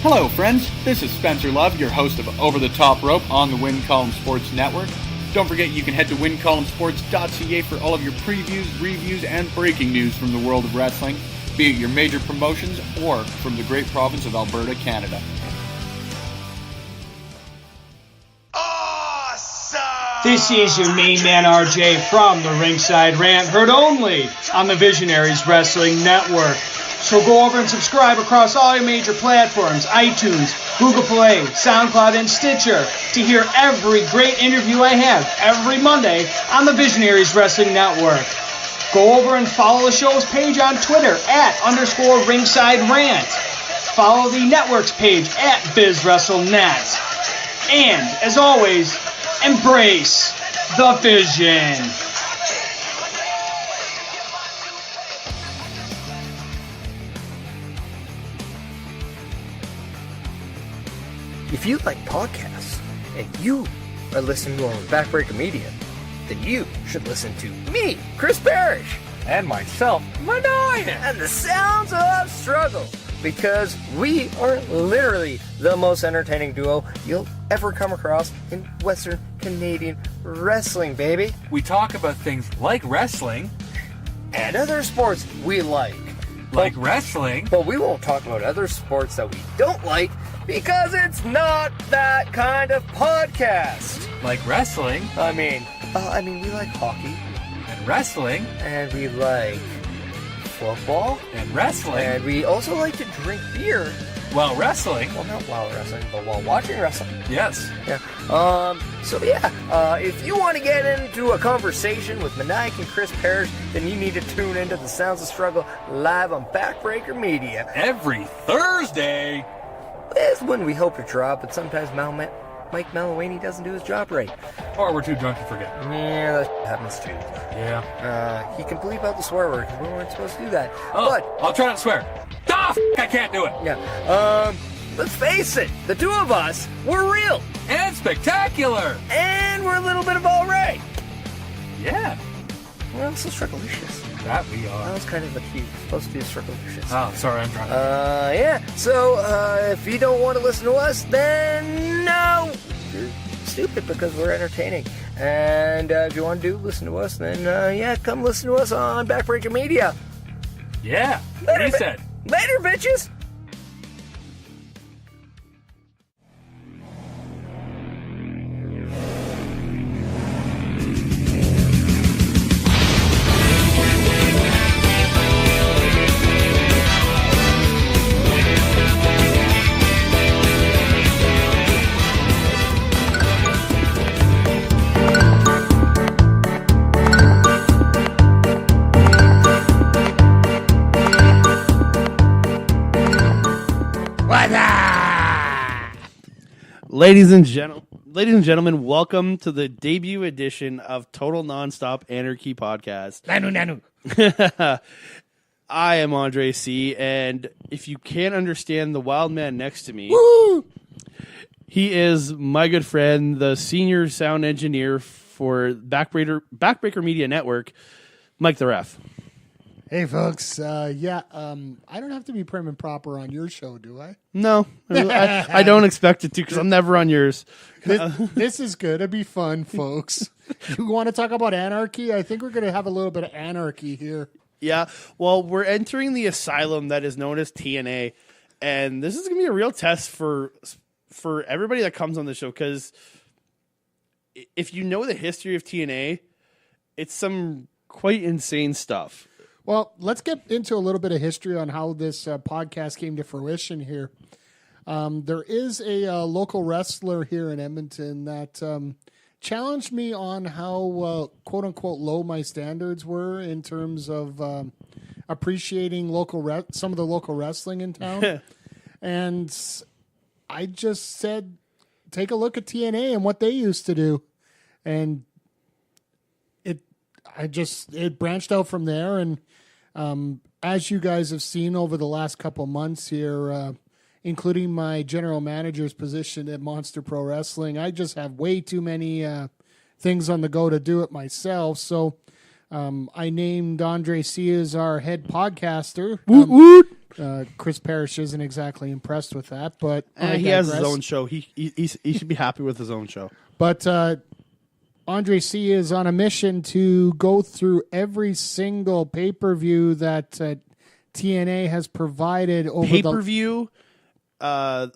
Hello, friends. This is Spencer Love, your host of Over the Top Rope on the Win Column Sports Network. Don't forget you can head to wincolumnsports.ca for all of your previews, reviews, and breaking news from the world of wrestling, be it your major promotions or from the great province of Alberta, Canada. This is your main man RJ from the Ringside Rant, heard only on the Visionaries Wrestling Network. So go over and subscribe across all your major platforms, iTunes, Google Play, SoundCloud, and Stitcher to hear every great interview I have every Monday on the Visionaries Wrestling Network. Go over and follow the show's page on Twitter @_Ringside Rant. Follow the network's page @BizWrestleNet. And, as always, embrace the vision. If you like podcasts and you are listening to Backbreaker Media, then you should listen to me, Chris Parrish, and myself, Malowany, and the Sounds of Struggle, because we are literally the most entertaining duo you'll ever come across in Western Canadian wrestling, baby. We talk about things like wrestling and other sports we like. Wrestling, but we won't talk about other sports that we don't like, because it's not that kind of podcast. Like wrestling? I mean, we like hockey. And wrestling. And we like football. And wrestling. And we also like to drink beer. While wrestling. Well, not while wrestling, but while watching wrestling. Yes. Yeah. If you want to get into a conversation with Maniac and Chris Parrish, then you need to tune into the Sounds of Struggle live on Backbreaker Media. Every Thursday. That's when we hope to drop, but sometimes Mike Malowany doesn't do his job right. Or we're too drunk to forget. Yeah, that happens too. Yeah. He can bleep out the swear word, because we weren't supposed to do that. Oh, but I'll try not to swear. I can't do it. Yeah. Let's face it, the two of us, we're real. And spectacular. And we're a little bit of all right. Yeah. We're also strugglicious. That we are. That was kind of the key. Supposed to be a strugglicious. Oh, sorry, I'm drunk. Yeah. So, if you don't want to listen to us, then no, you're stupid, because we're entertaining. And if you want to listen to us, then come listen to us on Backbreaker Media. Yeah. Later, he said. Later, bitches. Ladies and gentlemen, welcome to the debut edition of Total Nonstop Anarchy podcast. Nanu. I am Andre C., and if you can't understand the wild man next to me, Woo! He is my good friend, the senior sound engineer for Backbreaker Media Network, Mike the Ref. Hey, folks. I don't have to be prim and proper on your show, do I? No, I don't expect it to, because I'm never on yours. This is good. It'll be fun, folks. You want to talk about anarchy? I think we're going to have a little bit of anarchy here. Yeah, well, we're entering the asylum that is known as TNA, and this is going to be a real test for everybody that comes on the show, because if you know the history of TNA, it's some quite insane stuff. Well, let's get into a little bit of history on how this podcast came to fruition here. There is a local wrestler here in Edmonton that challenged me on how, quote-unquote, low my standards were in terms of appreciating some of the local wrestling in town. And I just said, take a look at TNA and what they used to do. And it branched out from there. And as you guys have seen over the last couple months here, including my general manager's position at Monster Pro Wrestling, I just have way too many things on the go to do it myself. So I named Andre C. as our head podcaster. Chris Parrish isn't exactly impressed with that, but He has his own show. He should be happy with his own show. But Andre C is on a mission to go through every single pay-per-view that TNA has provided over Pay-per-view, the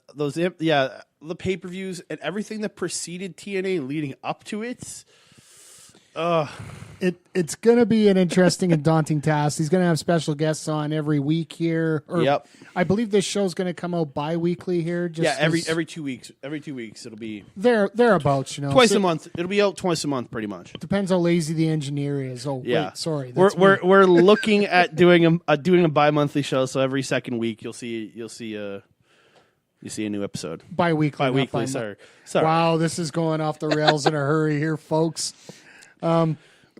pay-per-views and everything that preceded TNA leading up to it. It's going to be an interesting and daunting task. He's going to have special guests on every week here. Yep. I believe this show's going to come out bi-weekly here. Every 2 weeks. Every 2 weeks it'll be thereabouts, twice a month. It'll be out twice a month, pretty much. Depends how lazy the engineer is. Oh, yeah. Wait, sorry. We're looking at doing a bi-monthly show. So every second week you'll see a new episode. Bi-weekly. Sorry. Wow, this is going off the rails in a hurry here, folks.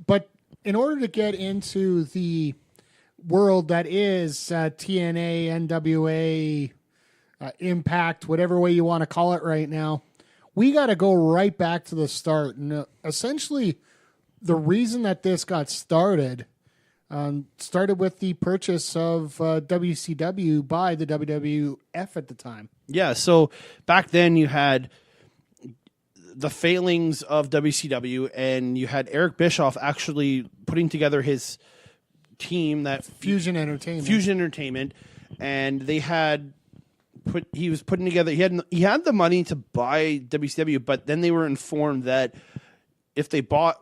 But in order to get into the world that is TNA, NWA, Impact, whatever way you want to call it right now, we got to go right back to the start. And essentially, the reason that this got started with the purchase of WCW by the WWF at the time. Yeah, so back then you had the failings of WCW, and you had Eric Bischoff actually putting together his team, that Fusion Entertainment, and he was putting together. He had the money to buy WCW, but then they were informed that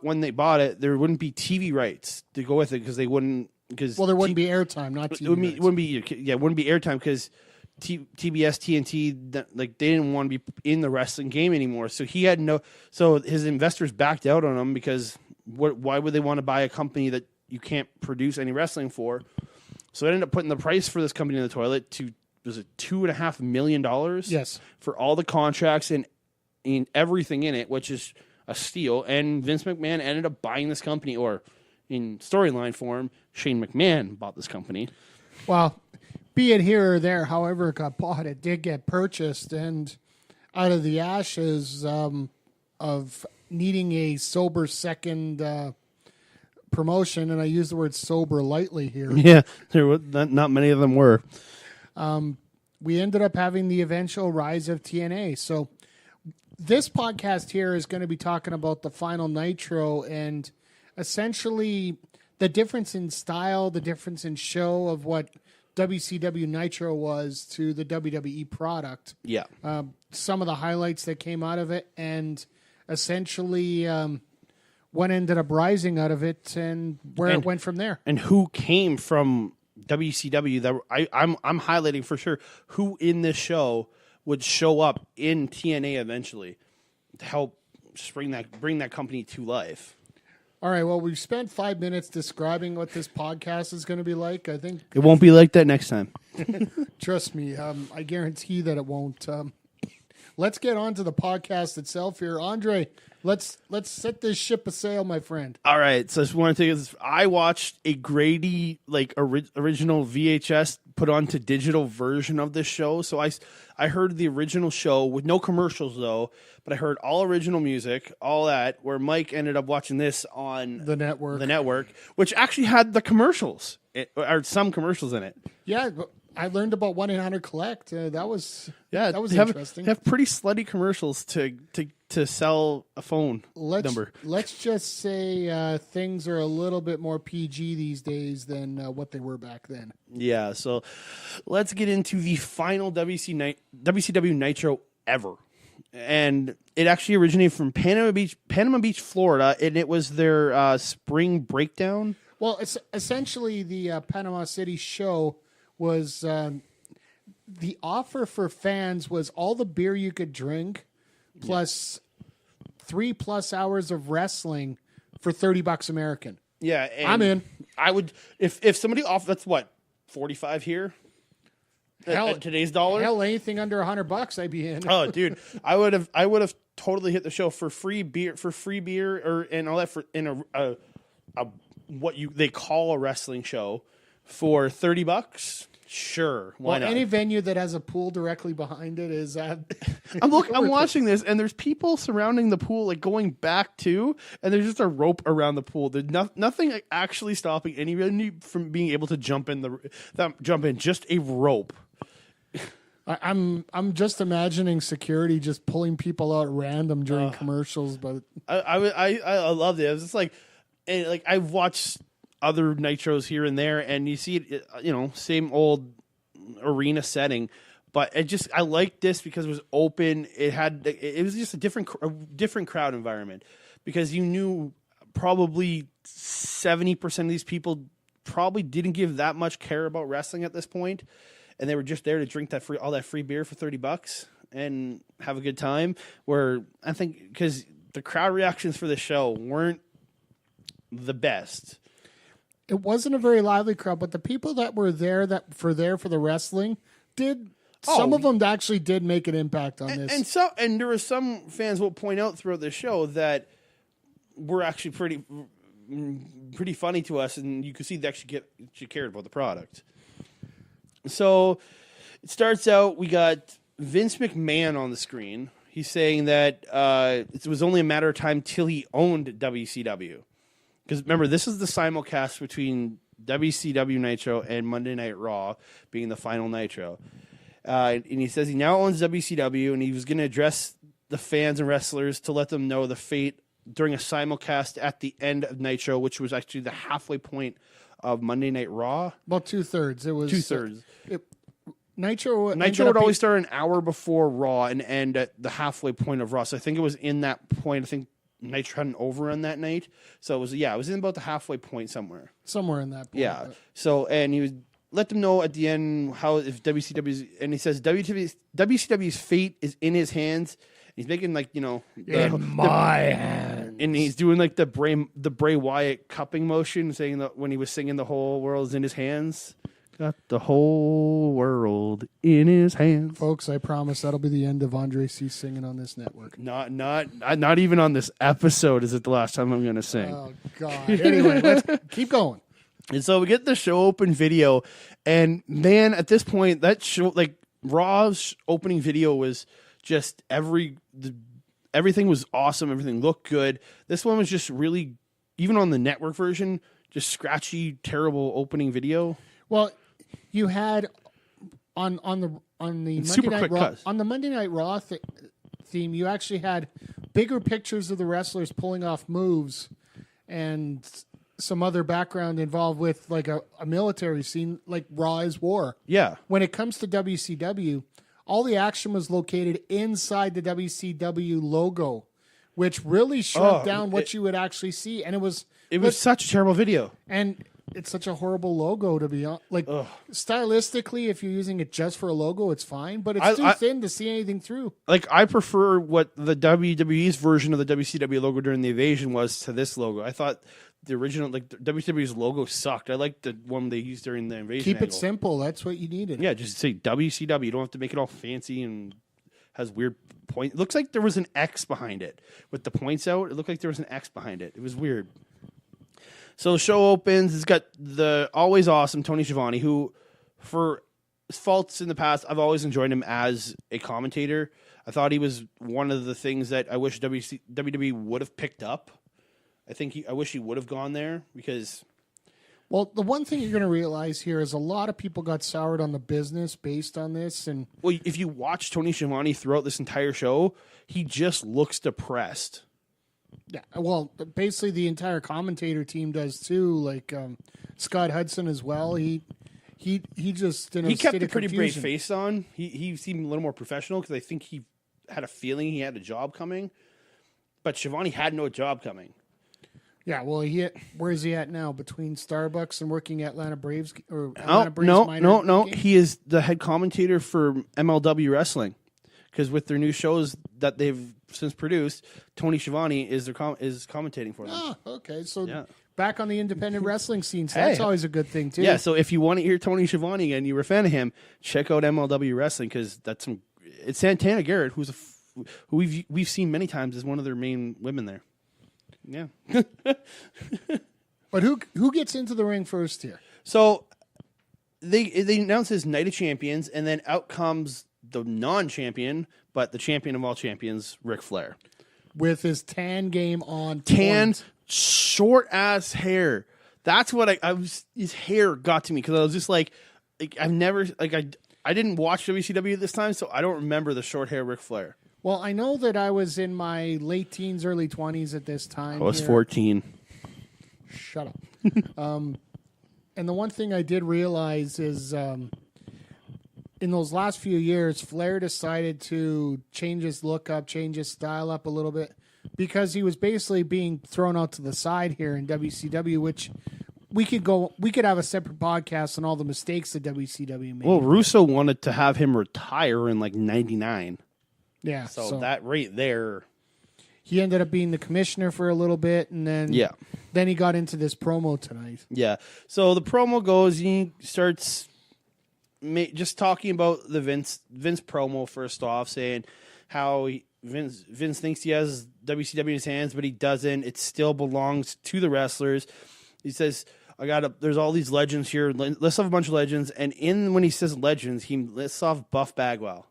when they bought it, there wouldn't be TV rights to go with it because there wouldn't be airtime, not TV. It wouldn't be airtime because TBS, TNT, they didn't want to be in the wrestling game anymore. So so his investors backed out on him because why would they want to buy a company that you can't produce any wrestling for? So it ended up putting the price for this company in the toilet to, was it $2.5 million? Yes. For all the contracts and everything in it, which is a steal. And Vince McMahon ended up buying this company, or in storyline form, Shane McMahon bought this company. Well, be it here or there, however it got bought, it did get purchased, and out of the ashes of needing a sober second promotion, and I use the word sober lightly here. Yeah, not many of them were. We ended up having the eventual rise of TNA. So this podcast here is going to be talking about the final Nitro and essentially the difference in style, the difference in show of what WCW Nitro was to the WWE product. Yeah. Some of the highlights that came out of it, and essentially what ended up rising out of it, and where it went from there. And who came from WCW that I'm highlighting for sure who in this show would show up in TNA eventually to help bring that company to life. All right, well, we've spent 5 minutes describing what this podcast is going to be like. I think it won't be like that next time. Trust me, I guarantee that it won't. Let's get on to the podcast itself here. Andre, let's set this ship a sail, my friend. All right, so I just want to take this. I watched a Grady original VHS put onto digital version of this show. So I heard the original show with no commercials though, but I heard all original music, all that. Where Mike ended up watching this on the network, which actually had the commercials or some commercials in it. Yeah. I learned about 1-800-COLLECT. That was interesting. They have pretty slutty commercials to sell a phone number. Let's just say things are a little bit more PG these days than what they were back then. Yeah, so let's get into the final WCW Nitro ever. And it actually originated from Panama Beach, Florida, and it was their spring breakdown. Well, it's essentially the Panama City show was the offer for fans was all the beer you could drink plus 3+ hours of wrestling for $30 American. Yeah, and I'm in. I would if somebody offered, that's what, 45 here at today's dollar. Hell, anything under $100 I'd be in. Oh, dude, I would have totally hit the show for free beer and all that for in a what they call a wrestling show. For $30, Sure, why not? Any venue that has a pool directly behind it is. I'm watching this, and there's people surrounding the pool, like going back too, and there's just a rope around the pool. There's nothing actually stopping anybody from being able to jump in. Just a rope. I'm just imagining security just pulling people out at random during commercials, but I love it. It's just like I've watched other Nitros here and there, and you see it, same old arena setting, but I liked this because it was open. It was just a different crowd environment, because you knew probably 70% of these people probably didn't give that much care about wrestling at this point, and they were just there to drink all that free beer for $30 and have a good time. Where I think because the crowd reactions for the show weren't the best. it wasn't a very lively crowd. But the people that were there for the wrestling did. Some of them actually did make an impact on this. And there were some fans will point out throughout the show that were actually pretty funny to us, and you could see they actually cared about the product. So it starts out, we got Vince McMahon on the screen. He's saying that it was only a matter of time till he owned WCW. Because remember, this is the simulcast between WCW Nitro and Monday Night Raw being the final Nitro. And he says he now owns WCW, and he was going to address the fans and wrestlers to let them know the fate during a simulcast at the end of Nitro, which was actually the halfway point of Monday Night Raw. About 2/3. It was 2/3. Nitro would always start an hour before Raw and end at the halfway point of Raw. So I think it was in that point. I think Nitro had an overrun that night. So it was in about the halfway point somewhere. Somewhere in that point. Yeah. But. So, and he would let them know at the end if WCW's, and he says WCW's fate is in his hands. He's making in my hands. And he's doing like the Bray Wyatt cupping motion, saying that when he was singing the whole world's in his hands. Got the whole world in his hands. Folks, I promise that'll be the end of Andre C. singing on this network. Not even on this episode is it the last time I'm going to sing. Oh, God. Anyway, let's keep going. And so we get the show open video, and man, at this point, that show, like Raw's opening video was just everything was awesome. Everything looked good. This one was just really, even on the network version, just scratchy, terrible opening video. Well, you had on the Monday Night Raw theme, you actually had bigger pictures of the wrestlers pulling off moves and some other background involved with like a military scene, like Raw is War. Yeah. When it comes to WCW, all the action was located inside the WCW logo, which really shrunk down what you would actually see, and it was such a terrible video. And it's such a horrible logo to be on. Like, stylistically, if you're using it just for a logo, it's fine, but it's too thin to see anything through. Like, I prefer what the WWE's version of the WCW logo during the Invasion was to this logo. I thought the original, like, WWE's logo sucked. I liked the one they used during the Invasion. Keep it simple. That's what you needed. Yeah, just say WCW. You don't have to make it all fancy and has weird points. It looks like there was an X behind it. With the points out, it looked like there was an X behind it. It was weird. So the show opens. It's got the always awesome Tony Schiavone, who, for faults in the past, I've always enjoyed him as a commentator. I thought he was one of the things that I wish WWE would have picked up. I wish he would have gone there because... Well, the one thing you're going to realize here is a lot of people got soured on the business based on this. And well, if you watch Tony Schiavone throughout this entire show, he just looks depressed. Yeah, well, basically the entire commentator team does too. Like Scott Hudson as well. He just he kept a pretty brave face on. He seemed a little more professional because I think he had a feeling he had a job coming, but Schiavone had no job coming. Yeah, well, where is he at now? Between Starbucks and working at Atlanta Braves or Atlanta Braves? No. He is the head commentator for MLW Wrestling. Because with their new shows that they've since produced, Tony Schiavone is commentating for them. Oh, okay. So back on the independent wrestling scene, so hey, that's always a good thing too. Yeah. So if you want to hear Tony Schiavone again, you were a fan of him, check out MLW Wrestling because it's Santana Garrett, who we've seen many times as one of their main women there. Yeah. But who gets into the ring first here? So they announced his Night of Champions, and then out comes the non-champion, but the champion of all champions, Ric Flair. With his tan game on. Tan, point. short-ass hair. That's what I was. His hair got to me because I was just like I've never, I didn't watch WCW this time, so I don't remember the short hair Ric Flair. Well, I know that I was in my late teens, early 20s at this time. I was here. 14. Shut up. And the one thing I did realize is in those last few years, Flair decided to change his look up, change his style up a little bit, because he was basically being thrown out to the side here in WCW, which we could have a separate podcast on all the mistakes that WCW made. Well, Russo wanted to have him retire in like 99. Yeah. So that right there. He ended up being the commissioner for a little bit, and then then he got into this promo tonight. Yeah. So the promo goes, he starts just talking about the Vince promo first off, saying how Vince thinks he has WCW in his hands, but he doesn't. It still belongs to the wrestlers. He says, there's all these legends here. Lists off a bunch of legends, and when he says legends, he lists off Buff Bagwell.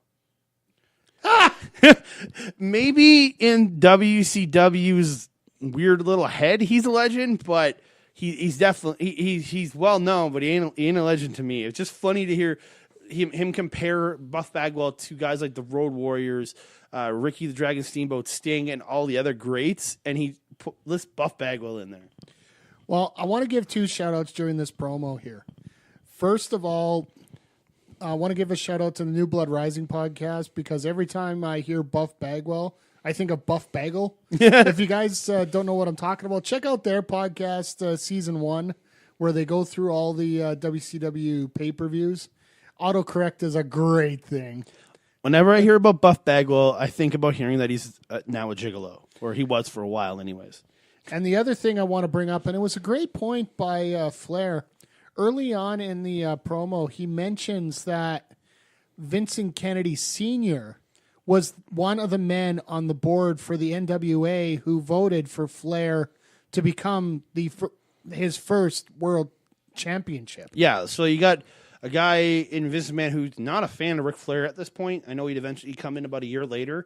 Maybe in WCW's weird little head, he's a legend, but he's definitely he's well known, but he ain't a legend to me. It's just funny to hear him compare Buff Bagwell to guys like the Road Warriors, Ricky the Dragon Steamboat, Sting, and all the other greats, and he lists Buff Bagwell in there. Well, I want to give 2 shout-outs during this promo here. First of all, I want to give a shout-out to the New Blood Rising podcast, because every time I hear Buff Bagwell, I think of Buff Bagel. If you guys don't know what I'm talking about, check out their podcast, Season 1, where they go through all the WCW pay-per-views. Autocorrect is a great thing. Whenever I hear about Buff Bagwell, I think about hearing that he's now a gigolo, or he was for a while anyways. And the other thing I want to bring up, and it was a great point by Flair, early on in the promo, he mentions that Vincent Kennedy Sr. was one of the men on the board for the NWA who voted for Flair to become his first world championship. Yeah, so you got a guy in Vince McMahon who's not a fan of Ric Flair at this point. I know he'd eventually come in about a year later,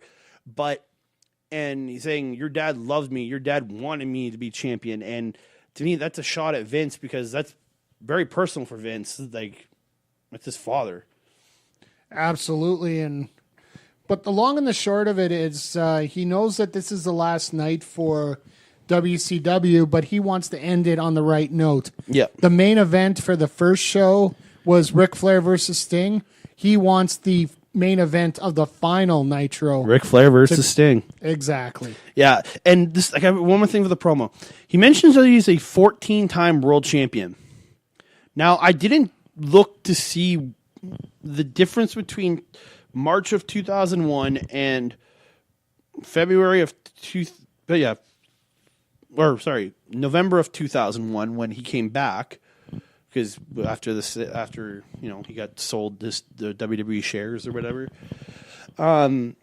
and he's saying, your dad loved me. Your dad wanted me to be champion. And to me, that's a shot at Vince, because that's very personal for Vince. Like, it's his father. Absolutely. But the long and the short of it is he knows that this is the last night for WCW, but he wants to end it on the right note. Yeah. The main event for the first show was Ric Flair versus Sting. He wants the main event of the final Nitro. Ric Flair versus Sting. Exactly. Yeah, and this, I have one more thing for the promo. He mentions that he's a 14-time world champion. Now, I didn't look to see the difference between March of 2001 and November of 2001 when he came back. Because after he got sold the WWE shares or whatever. In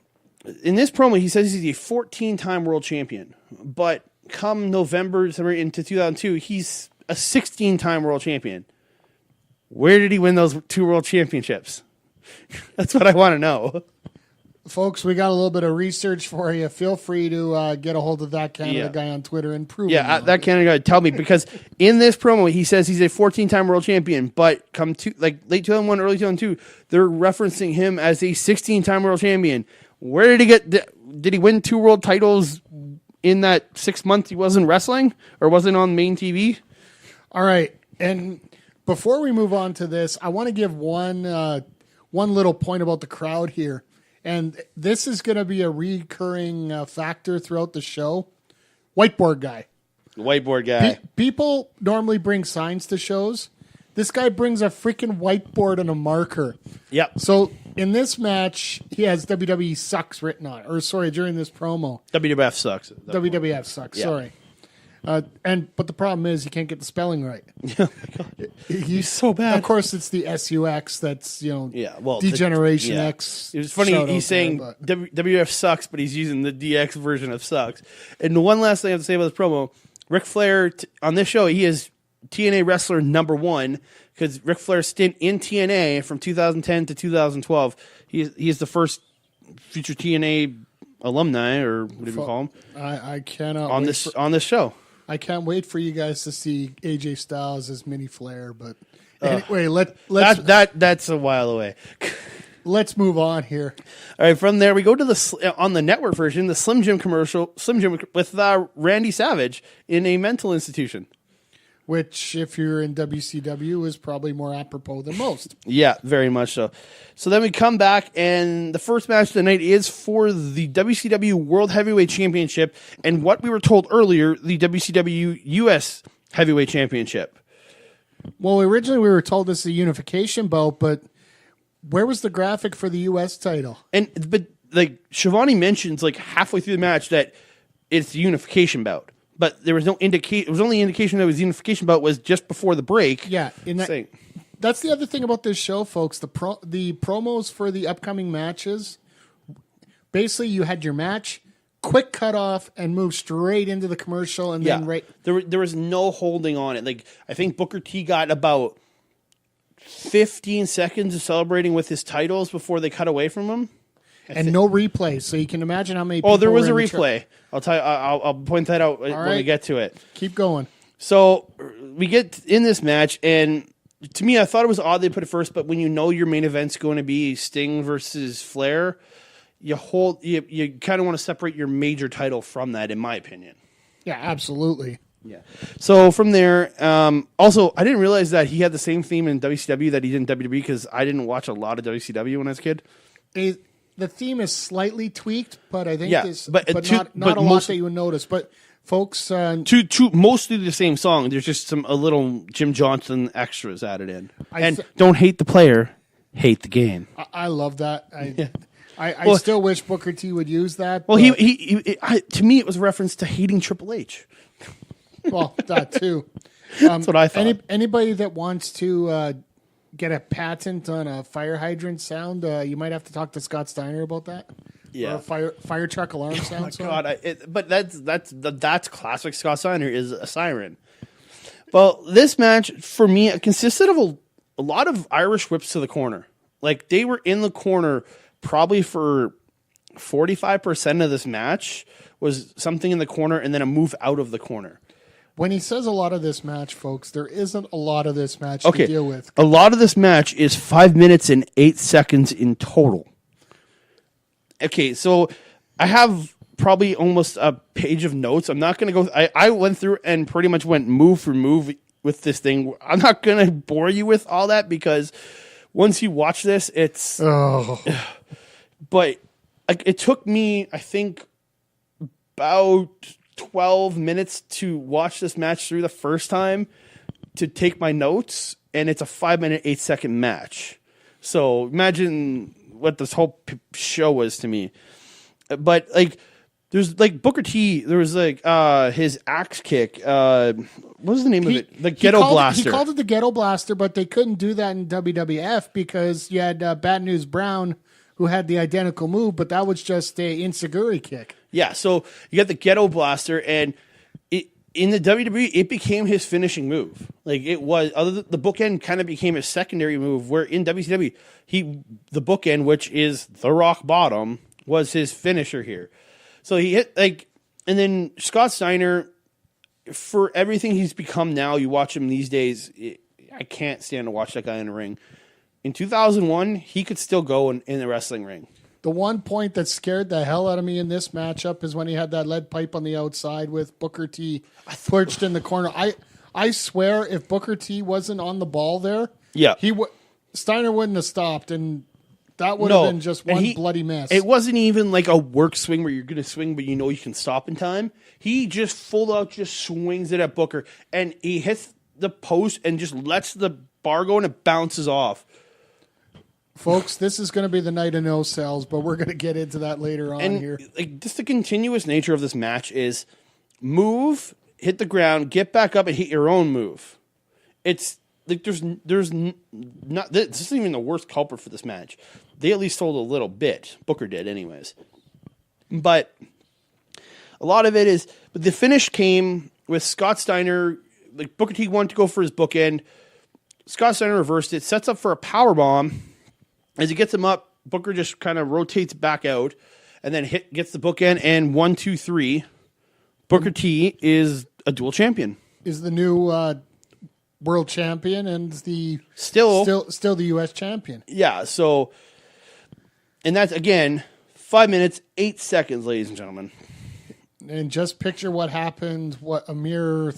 this promo, he says he's a 14-time world champion, but come November into 2002, he's a 16-time world champion. Where did he win those 2 world championships? That's what I want to know. Folks, we got a little bit of research for you. Feel free to get a hold of that Canada guy on Twitter and prove it. Yeah, that Canada guy, tell me, because in this promo, he says he's a 14-time world champion, but come to late 2001, early 2002, they're referencing him as a 16-time world champion. Where did he get? Did he win 2 world titles in that 6 months he wasn't wrestling or wasn't on main TV? All right, and before we move on to this, I want to give one little point about the crowd here. And this is going to be a recurring factor throughout the show. Whiteboard guy. Whiteboard guy. People normally bring signs to shows. This guy brings a freaking whiteboard and a marker. Yep. So in this match, he has WWE sucks written on it. Or sorry, during this promo. WWF sucks. WWF sucks, sorry. But the problem is he can't get the spelling right. Oh my God. He's so bad. Of course, it's the SUX that's, Degeneration X. It was funny. He's saying WWF sucks, but he's using the DX version of sucks. And the one last thing I have to say about this promo, Ric Flair, on this show, he has TNA wrestler number 1 because Ric Flair's stint in TNA from 2010 to 2012. He is the first future TNA alumni, or whatever you call him. I cannot on this show. I can't wait for you guys to see AJ Styles as Mini Flair. But anyway, that's a while away. Let's move on here. All right, from there we go to on the network version, the Slim Jim commercial, with Randy Savage in a mental institution. Which, if you're in WCW, is probably more apropos than most. Yeah, very much so. So then we come back, and the first match of the night is for the WCW World Heavyweight Championship, and what we were told earlier, the WCW US Heavyweight Championship. Well, originally we were told this is a unification bout, but where was the graphic for the US title? But like Shivani mentions, like halfway through the match, that it's the unification bout. But there was no indication. It was only indication that it was the unification bout was just before the break. Yeah, that's the other thing about this show, folks. The promos for the upcoming matches. Basically, you had your match, quick cut off, and move straight into the commercial, and then right there was no holding on it. Like I think Booker T got about 15 seconds of celebrating with his titles before they cut away from him. And no replay, so you can imagine how many people there was a were in replay. I'll tell you. I'll point that out when we get to it. Keep going. So we get in this match, and to me, I thought it was odd they put it first. But when you know your main event's going to be Sting versus Flair, you kind of want to separate your major title from that, in my opinion. Yeah, absolutely. Yeah. So from there, also I didn't realize that he had the same theme in WCW that he did in WWE because I didn't watch a lot of WCW when I was a kid. The theme is slightly tweaked, but I think not a lot that you would notice. But folks, mostly the same song. There's just a little Jim Johnson extras added in. Don't hate the player, hate the game. I love that. I still wish Booker T would use that. Well, to me it was a reference to hating Triple H. Well, that too. That's what I thought. Anybody that wants to get a patent on a fire hydrant sound, you might have to talk to Scott Steiner about that. Yeah, or a fire truck alarm sound. Oh my God! But that's classic Scott Steiner is a siren. Well, this match for me it consisted of a lot of Irish whips to the corner. Like they were in the corner probably for 45% of this match was something in the corner and then a move out of the corner. When he says a lot of this match, folks, there isn't a lot of this match to deal with. A lot of this match is 5 minutes and 8 seconds in total. Okay, so I have probably almost a page of notes. I'm not going to go... I went through and pretty much went move for move with this thing. I'm not going to bore you with all that because once you watch this, it's... Oh. But it took me, I think, about 12 minutes to watch this match through the first time to take my notes, and it's a 5 minute, 8 second match. So imagine what this whole show was to me. But like, there's like Booker T, there was like his axe kick. What was the name of it? The Ghetto Blaster. He called it the Ghetto Blaster, but they couldn't do that in WWF because you had Bad News Brown who had the identical move, but that was just a Inseguri kick. Yeah, so you got the Ghetto Blaster, and in the WWE, it became his finishing move. Like it was, the bookend kind of became his secondary move. Where in WCW, the bookend, which is the Rock Bottom, was his finisher here. So he hit and then Scott Steiner, for everything he's become now, you watch him these days. I can't stand to watch that guy in the ring. In 2001, he could still go in the wrestling ring. The one point that scared the hell out of me in this matchup is when he had that lead pipe on the outside with Booker T perched in the corner. I swear if Booker T wasn't on the ball there, Steiner wouldn't have stopped, and that would have been just one bloody mess. It wasn't even like a work swing where you're going to swing, but you know you can stop in time. He just full out just swings it at Booker, and he hits the post and just lets the bar go, and it bounces off. Folks, this is going to be the night of no cells, but we're going to get into that later on here. Like, just the continuous nature of this match is move, hit the ground, get back up, and hit your own move. It's like there's not this isn't even the worst culprit for this match. They at least told a little bit. Booker did, anyways. But a lot of it is, but the finish came with Scott Steiner like Booker T wanted to go for his bookend. Scott Steiner reversed it, sets up for a power bomb. As he gets him up, Booker just kind of rotates back out, and then gets the bookend, and 1, 2, 3. Booker T is a dual champion. Is the new world champion and the Still the U.S. champion. Yeah, so, and that's, again, 5 minutes, 8 seconds, ladies and gentlemen. And just picture what happened, a mere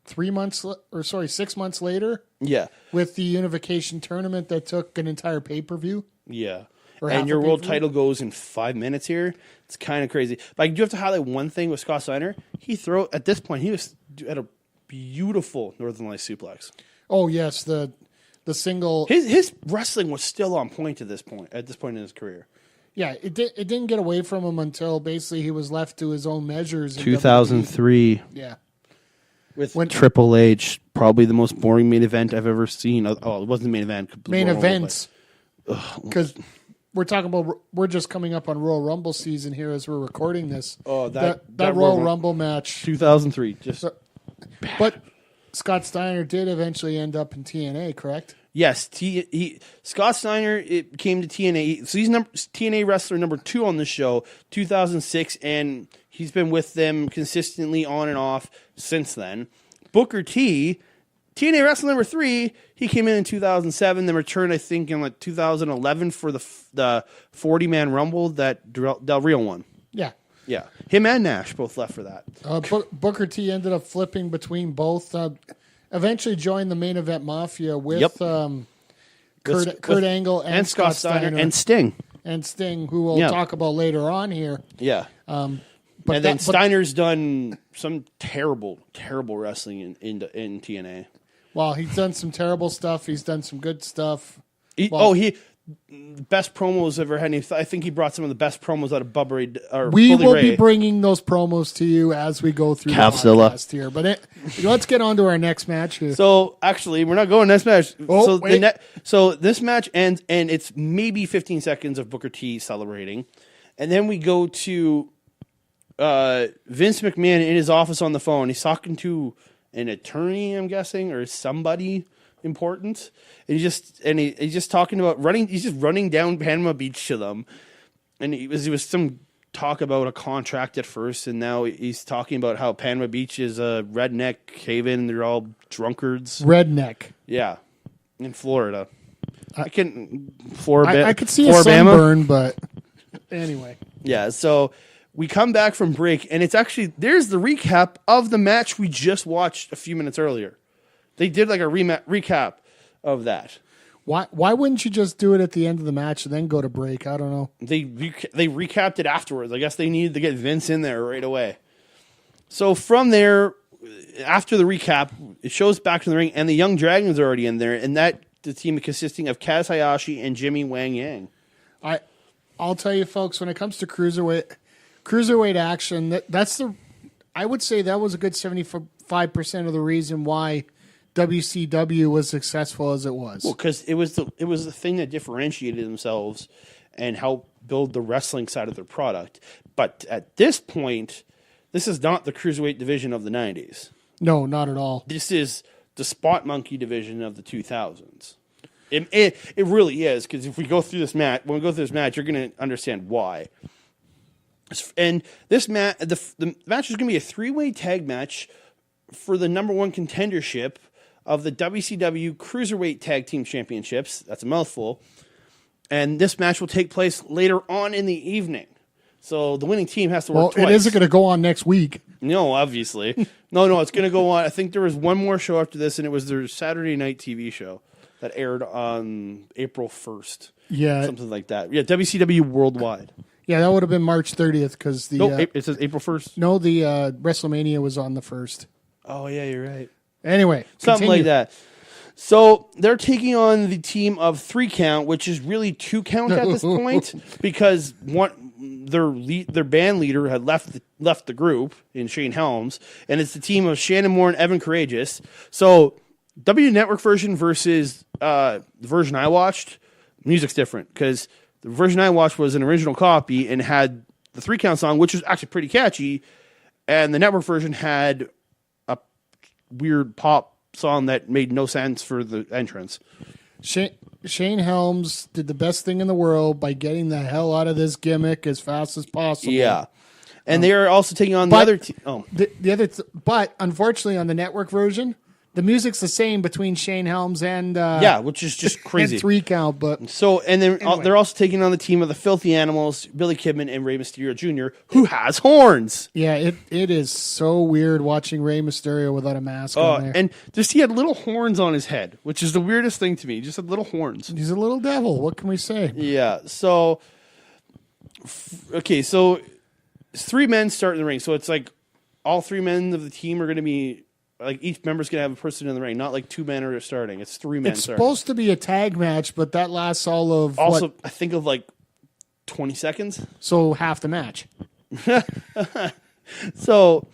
6 months later? Yeah. With the unification tournament that took an entire pay-per-view? Yeah. Or half And a your world pay-per-view? title goes in 5 minutes here. It's kind of crazy. But I do have to highlight one thing with Scott Steiner. At this point, he was at a beautiful Northern Lights suplex. Oh, yes, the single... His wrestling was still on point at this point in his career. Yeah, it didn't get away from him until basically he was left to his own measures. in 2003. WWE. Yeah. With Triple H, probably the most boring main event I've ever seen. Oh, it wasn't the main event. Main events. Because we're just coming up on Royal Rumble season here as we're recording this. Oh, that Royal Rumble match. 2003. But Scott Steiner did eventually end up in TNA, correct? Yes, Scott Steiner came to TNA. So he's TNA wrestler number 2 on the show, 2006, and he's been with them consistently on and off since then. Booker T, TNA wrestler number 3, he came in 2007, then returned, I think, in like 2011 for the 40-man Rumble that Del Rio won. Yeah. Yeah, him and Nash both left for that. Booker T ended up flipping between both. Eventually joined the Main Event Mafia with Kurt Angle and Scott Steiner and Sting. And Sting, who we'll talk about later on here. Yeah. But Steiner's done some terrible, terrible wrestling in TNA. Well, he's done some terrible stuff. He's done some good stuff. Best promos ever had. I think he brought some of the best promos out of Bubba Ray. We will be bringing those promos to you as we go through the podcast here. But let's get on to our next match here. So, actually, we're not going next match. Oh, wait. So this match ends, and it's maybe 15 seconds of Booker T celebrating. And then we go to Vince McMahon in his office on the phone. He's talking to an attorney, I'm guessing, or somebody important. And he's just talking about running. He's just running down Panama Beach to them, and he was some talk about a contract at first, and now he's talking about how Panama Beach is a redneck haven. They're all drunkards. Redneck. Yeah, in Florida. I could see a sunburn, but anyway. Yeah. So we come back from break, and there's the recap of the match we just watched a few minutes earlier. They did like a recap of that. Why wouldn't you just do it at the end of the match and then go to break? I don't know. They recapped it afterwards. I guess they needed to get Vince in there right away. So from there, after the recap, it shows back to the ring, and the Young Dragons are already in there, and that the team consisting of Kaz Hayashi and Jimmy Wang Yang. I'll tell you, folks, when it comes to cruiserweight action, I would say that was a good 75% of the reason why WCW was successful as it was. Well, because it was the thing that differentiated themselves and helped build the wrestling side of their product. But at this point, this is not the cruiserweight division of the 90s. No, not at all. This is the Spot Monkey division of the 2000s. It really is, because if we go through this match, you're going to understand why. And this match, the match is going to be a 3-way tag match for the number 1 contendership of the WCW Cruiserweight Tag Team Championships. That's a mouthful. And this match will take place later on in the evening. So the winning team has to work twice. It isn't going to go on next week. No, obviously. No, it's going to go on. I think there was one more show after this, and it was their Saturday night TV show that aired on April 1st. Yeah. Something like that. Yeah, WCW Worldwide. Yeah, that would have been March 30th because it says April 1st. No, the WrestleMania was on the 1st. Oh, yeah, you're right. Anyway, something like that. So they're taking on the team of 3 Count, which is really 2 Count at this point, because their band leader had left the group in Shane Helms, and it's the team of Shannon Moore and Evan Courageous. So W Network version versus the version I watched, music's different, because the version I watched was an original copy and had the 3 Count song, which was actually pretty catchy, and the network version had weird pop song that made no sense for the entrance. Shane Helms did the best thing in the world by getting the hell out of this gimmick as fast as possible. Yeah. And they are also taking on the other team. But unfortunately, on the network version, the music's the same between Shane Helms and which is just crazy. and 3 count. But So, and then Anyway. they're also taking on the team of the Filthy Animals, Billy Kidman and Rey Mysterio Jr., who has horns. yeah, it is so weird watching Rey Mysterio without a mask on there. And just he had little horns on his head, which is the weirdest thing to me. He just had little horns. He's a little devil. What can we say? Yeah. So, okay, so it's 3 men start in the ring. So it's like all 3 men of the team are going to be. Like each member's gonna have a person in the ring, not like 2 men are starting. It's 3 men. It's starting. supposed to be a tag match, but that lasts all of Also, I think of like 20 seconds. so half the match. So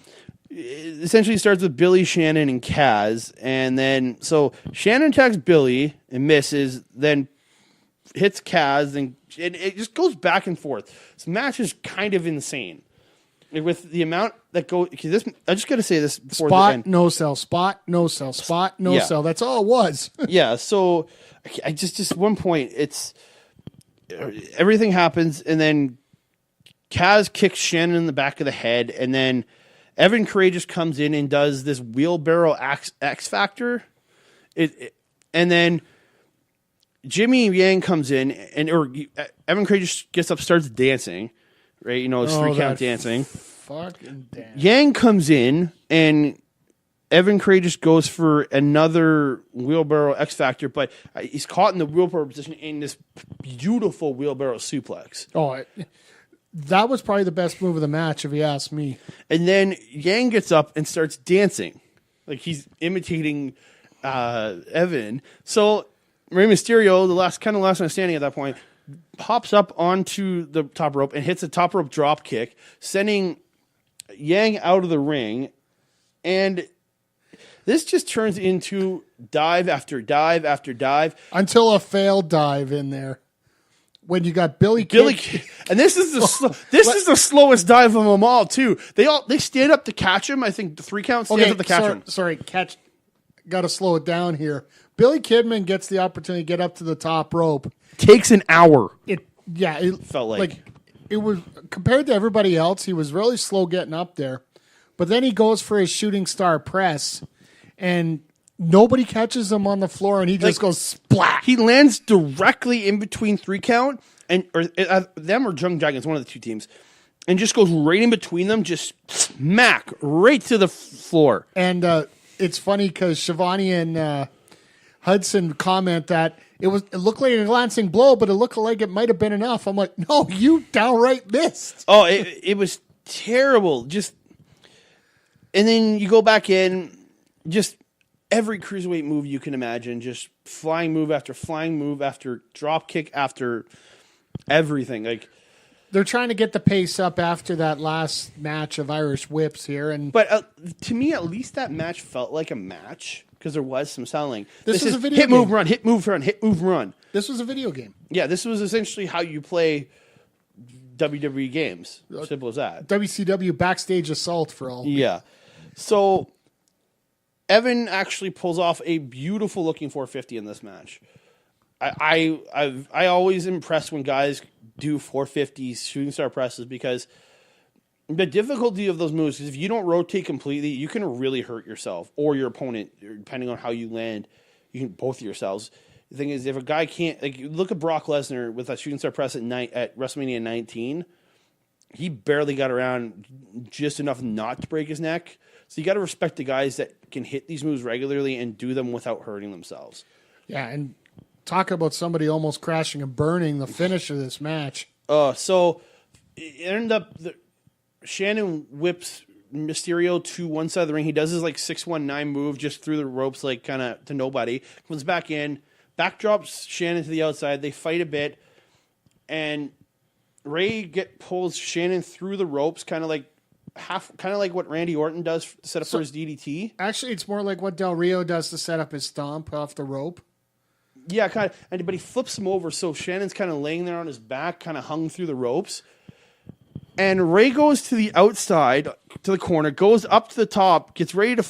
it essentially starts with Billy, Shannon, and Kaz, and then so Shannon attacks Billy and misses, then hits Kaz, and it just goes back and forth. This match is kind of insane. Like, with the amount that go, this I just got to say this before the Spot, end. no sell. Spot, no sell. Spot, no Yeah. sell. That's all it was. Yeah, so I just one point, it's everything happens, and then Kaz kicks Shannon in the back of the head, and then Evan Courageous comes in and does this wheelbarrow X Factor, and then Jimmy Yang comes in, or Evan Courageous gets up, starts dancing, right? You know, it's 3 count dancing. Fucking damn. Yang comes in, and Evan Courageous goes for another wheelbarrow X Factor, but he's caught in the wheelbarrow position in this beautiful wheelbarrow suplex. Oh, that was probably the best move of the match, if you ask me. And then Yang gets up and starts dancing. Like he's imitating Evan. So Rey Mysterio, the last man standing at that point, hops up onto the top rope and hits a top rope drop kick, sending Yang out of the ring. And this just turns into dive after dive after dive. Until a failed dive in there. When you got Billy and this is the slowest dive of them all too. They stand up to catch him. I think the 3 count stands up to catch him. Sorry, got to slow it down here. Billy Kidman gets the opportunity to get up to the top rope. Takes an hour. It Felt like it was compared to everybody else. He was really slow getting up there, but then he goes for his shooting star press, and nobody catches him on the floor, and he just goes splat. He lands directly in between 3 count or them or Jung Dragons, one of the 2 teams, and just goes right in between them, just smack right to the floor. And it's funny because Shivani and Hudson comment that it looked like a glancing blow, but it looked like it might have been enough. I'm like, no, you downright missed. Oh, it was terrible. Just, and then you go back in, just every cruiserweight move you can imagine, just flying move after drop kick after everything. Like, they're trying to get the pace up after that last match of Irish whips here, but to me, at least that match felt like a match because there was some selling. This was a video hit, game. move, run, hit, move, run, hit, move, run. This was a video game. Yeah, this was essentially how you play WWE games. Simple as that. WCW backstage assault for all. Yeah. So Evan actually pulls off a beautiful looking 450 in this match. I always impress when guys do 450s shooting star presses because the difficulty of those moves is if you don't rotate completely, you can really hurt yourself or your opponent, depending on how you land. You can both of yourselves. The thing is, if a guy can't, like, look at Brock Lesnar with that shooting star press at WrestleMania 19, he barely got around just enough not to break his neck. So you got to respect the guys that can hit these moves regularly and do them without hurting themselves. Yeah, and talk about somebody almost crashing and burning, the finish of this match. So it ended up Shannon whips Mysterio to one side of the ring. He does his like 619 move just through the ropes, like kind of to nobody. Comes back in, backdrops Shannon to the outside. They fight a bit, and Ray pulls Shannon through the ropes, kind of like what Randy Orton does to set up for his DDT. Actually, it's more like what Del Rio does to set up his stomp off the rope. Yeah, kind of. But he flips him over, so Shannon's kind of laying there on his back, kind of hung through the ropes. And Ray goes to the outside, to the corner, goes up to the top, gets ready to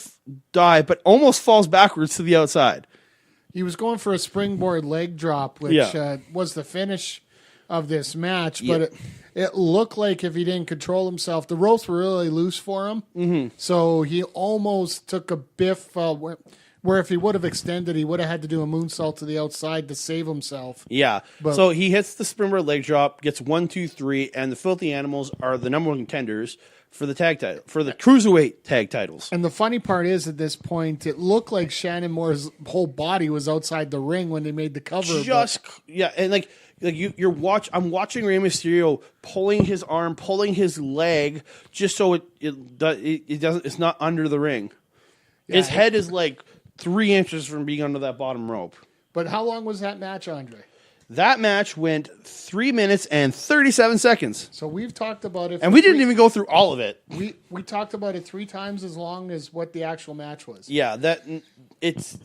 dive, but almost falls backwards to the outside. He was going for a springboard leg drop, which was the finish of this match. But it looked like if he didn't control himself, the ropes were really loose for him. Mm-hmm. So he almost took a biff where if he would have extended, he would have had to do a moonsault to the outside to save himself. Yeah. So he hits the springboard leg drop, gets 1, 2, 3, and the Filthy Animals are the number one contenders for the tag title, for the cruiserweight tag titles. And the funny part is, at this point, it looked like Shannon Moore's whole body was outside the ring when they made the cover. And like I'm watching Rey Mysterio pulling his arm, pulling his leg, just so it's not under the ring. Yeah, his head is like 3 inches from being under that bottom rope. But how long was that match, Andre? That match went 3 minutes and 37 seconds. So we've talked about it. And we didn't even go through all of it. We talked about it 3 times as long as what the actual match was. Yeah, it's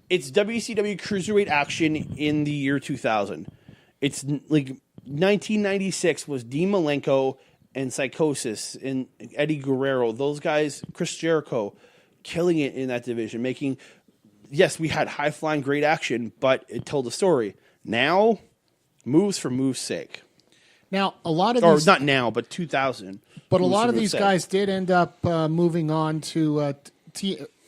WCW Cruiserweight Action in the year 2000. It's like 1996 was Dean Malenko and Psychosis and Eddie Guerrero. Those guys, Chris Jericho, killing it in that division, yes, we had high-flying great action, but it told a story. Now, moves for moves' sake. Now, a lot of these... Or not now, but 2000. But a lot of these guys did end up moving on to... a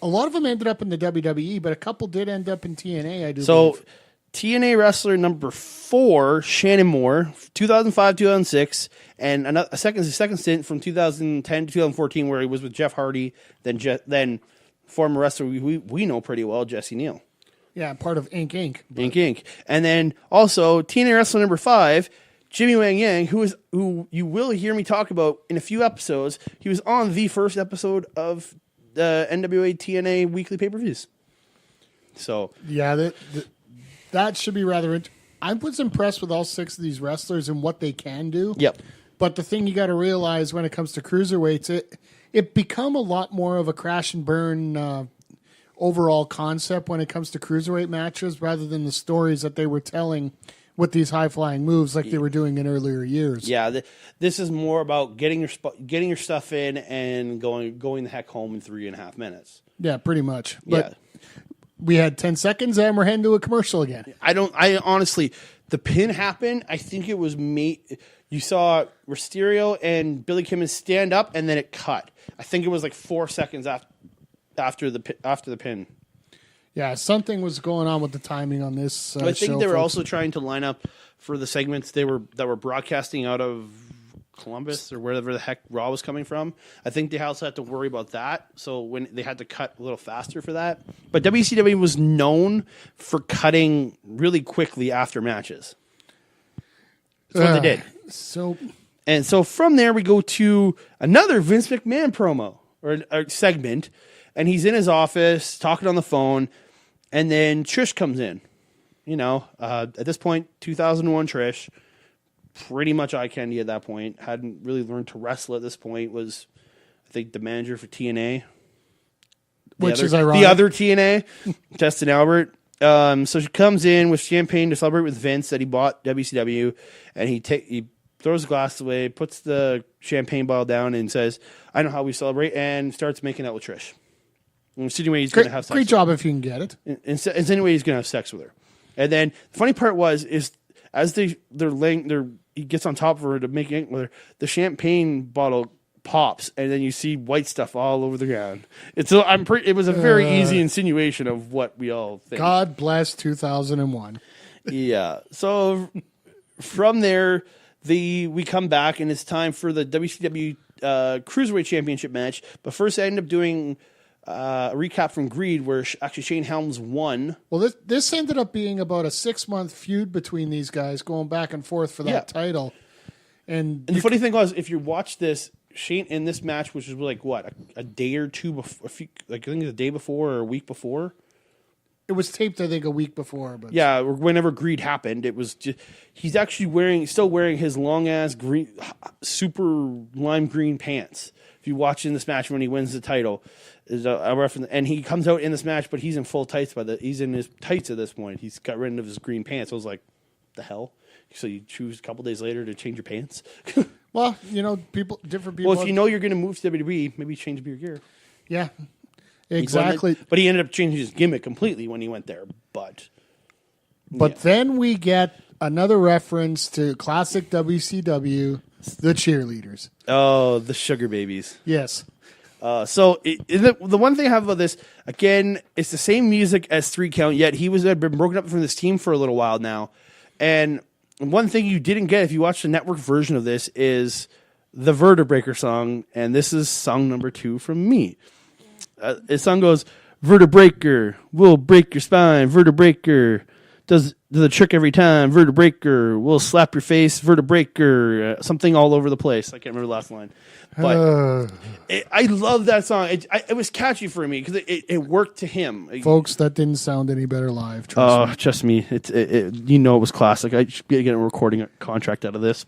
lot of them ended up in the WWE, but a couple did end up in TNA, I do believe. TNA wrestler number 4, Shannon Moore, 2005-2006, and a second stint from 2010 to 2014 where he was with Jeff Hardy, then former wrestler we know pretty well, Jesse Neal. Yeah, part of Inc. Inc. And then also TNA wrestler number 5, Jimmy Wang Yang, who you will hear me talk about in a few episodes. He was on the first episode of the NWA TNA weekly pay-per-views. So yeah, that should be rather interesting. I was impressed with all 6 of these wrestlers and what they can do. Yep. But the thing you got to realize when it comes to cruiserweights, it become a lot more of a crash and burn overall concept when it comes to cruiserweight matches rather than the stories that they were telling with these high-flying moves like they were doing in earlier years. Yeah, this is more about getting your stuff in and going the heck home in 3.5 minutes. Yeah, pretty much. But we had 10 seconds and we're heading to a commercial again. I honestly, the pin happened. I think it was you saw Mysterio and Billy Kidman stand up and then it cut. I think it was like 4 seconds after the pin. Yeah, something was going on with the timing on this. I think they were also trying to line up for the segments that were broadcasting out of Columbus or wherever the heck Raw was coming from. I think they also had to worry about that, so when they had to cut a little faster for that. But WCW was known for cutting really quickly after matches. That's what they did. So from there we go to another Vince McMahon promo or segment, and he's in his office talking on the phone, and then Trish comes in. At this point, 2001 Trish, pretty much eye candy at that point. Hadn't really learned to wrestle at this point. Was, I think, the manager for TNA. Is ironic. The other TNA, Justin Albert. So she comes in with champagne to celebrate with Vince that he bought WCW, and he throws the glass away, puts the champagne bottle down, and says, "I know how we celebrate," and starts making out with Trish. Insinuating he's going to have sex. Great job if you can get it. Insinuating he's going to have sex with her. And then the funny part is as they're laying, he gets on top of her to make it with her. The champagne bottle pops, and then you see white stuff all over the ground. It was a very easy insinuation of what we all think. God bless 2001. Yeah. So from there, we come back, and it's time for the WCW Cruiserweight Championship match. But first, I end up doing a recap from Greed, where actually Shane Helms won. Well, this ended up being about a 6-month feud between these guys, going back and forth for that title. And the funny thing was, if you watch this, Shane in this match, which was like what a day or two before, I think it was a day before or a week before. It was taped, I think, a week before. But yeah, whenever Greed happened, it was just, he's actually still wearing his long ass green, super lime green pants. If you watch in this match when he wins the title, is a reference, and he comes out in this match, but he's in full tights. He's in his tights at this point. He's got rid of his green pants. I was like, the hell? So you choose a couple days later to change your pants? Well, different people. Well, if you know you're going to move to WWE, maybe change your gear. Yeah, exactly. But he ended up changing his gimmick completely when he went there. But then we get another reference to classic WCW, the cheerleaders. Oh, the sugar babies. Yes. The one thing I have about this, again, it's the same music as 3 Count, yet had been broken up from this team for a little while now. And one thing you didn't get if you watched the network version of this is the Vertebraker song, and this is song number 2 from me. His song goes, Vertebraker, will break your spine, Vertebraker, does the trick every time, Vertebraker, will slap your face, Vertebraker, something all over the place. I can't remember the last line. But I love that song. It was catchy for me because it worked to him. Folks, that didn't sound any better live. Trust me. It was classic. I should get a recording contract out of this.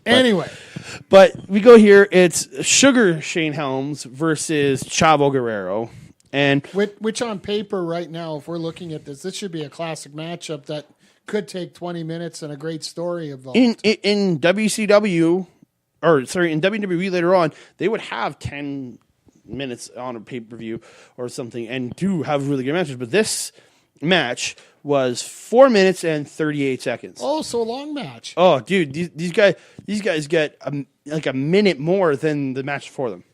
But we go here. It's Sugar Shane Helms versus Chavo Guerrero. And which on paper right now, if we're looking at this should be a classic matchup that could take 20 minutes and a great story involved. In WCW... in WWE later on, they would have 10 minutes on a pay-per-view or something and do have really good matches. But this match was 4 minutes and 38 seconds. Oh, so a long match. Oh, dude, these guys get a minute more than the match for them.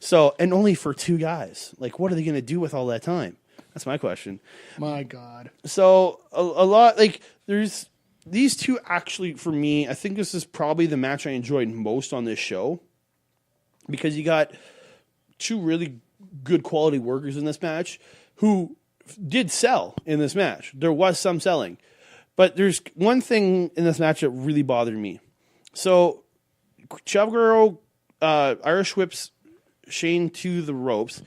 So, and only for 2 guys. Like, what are they going to do with all that time? That's my question. My God. So, a lot, like, there's... These 2 actually, for me, I think this is probably the match I enjoyed most on this show because you got 2 really good quality workers in this match who did sell in this match. There was some selling. But there's one thing in this match that really bothered me. So, Chavo Guerrero Irish whips Shane to the ropes,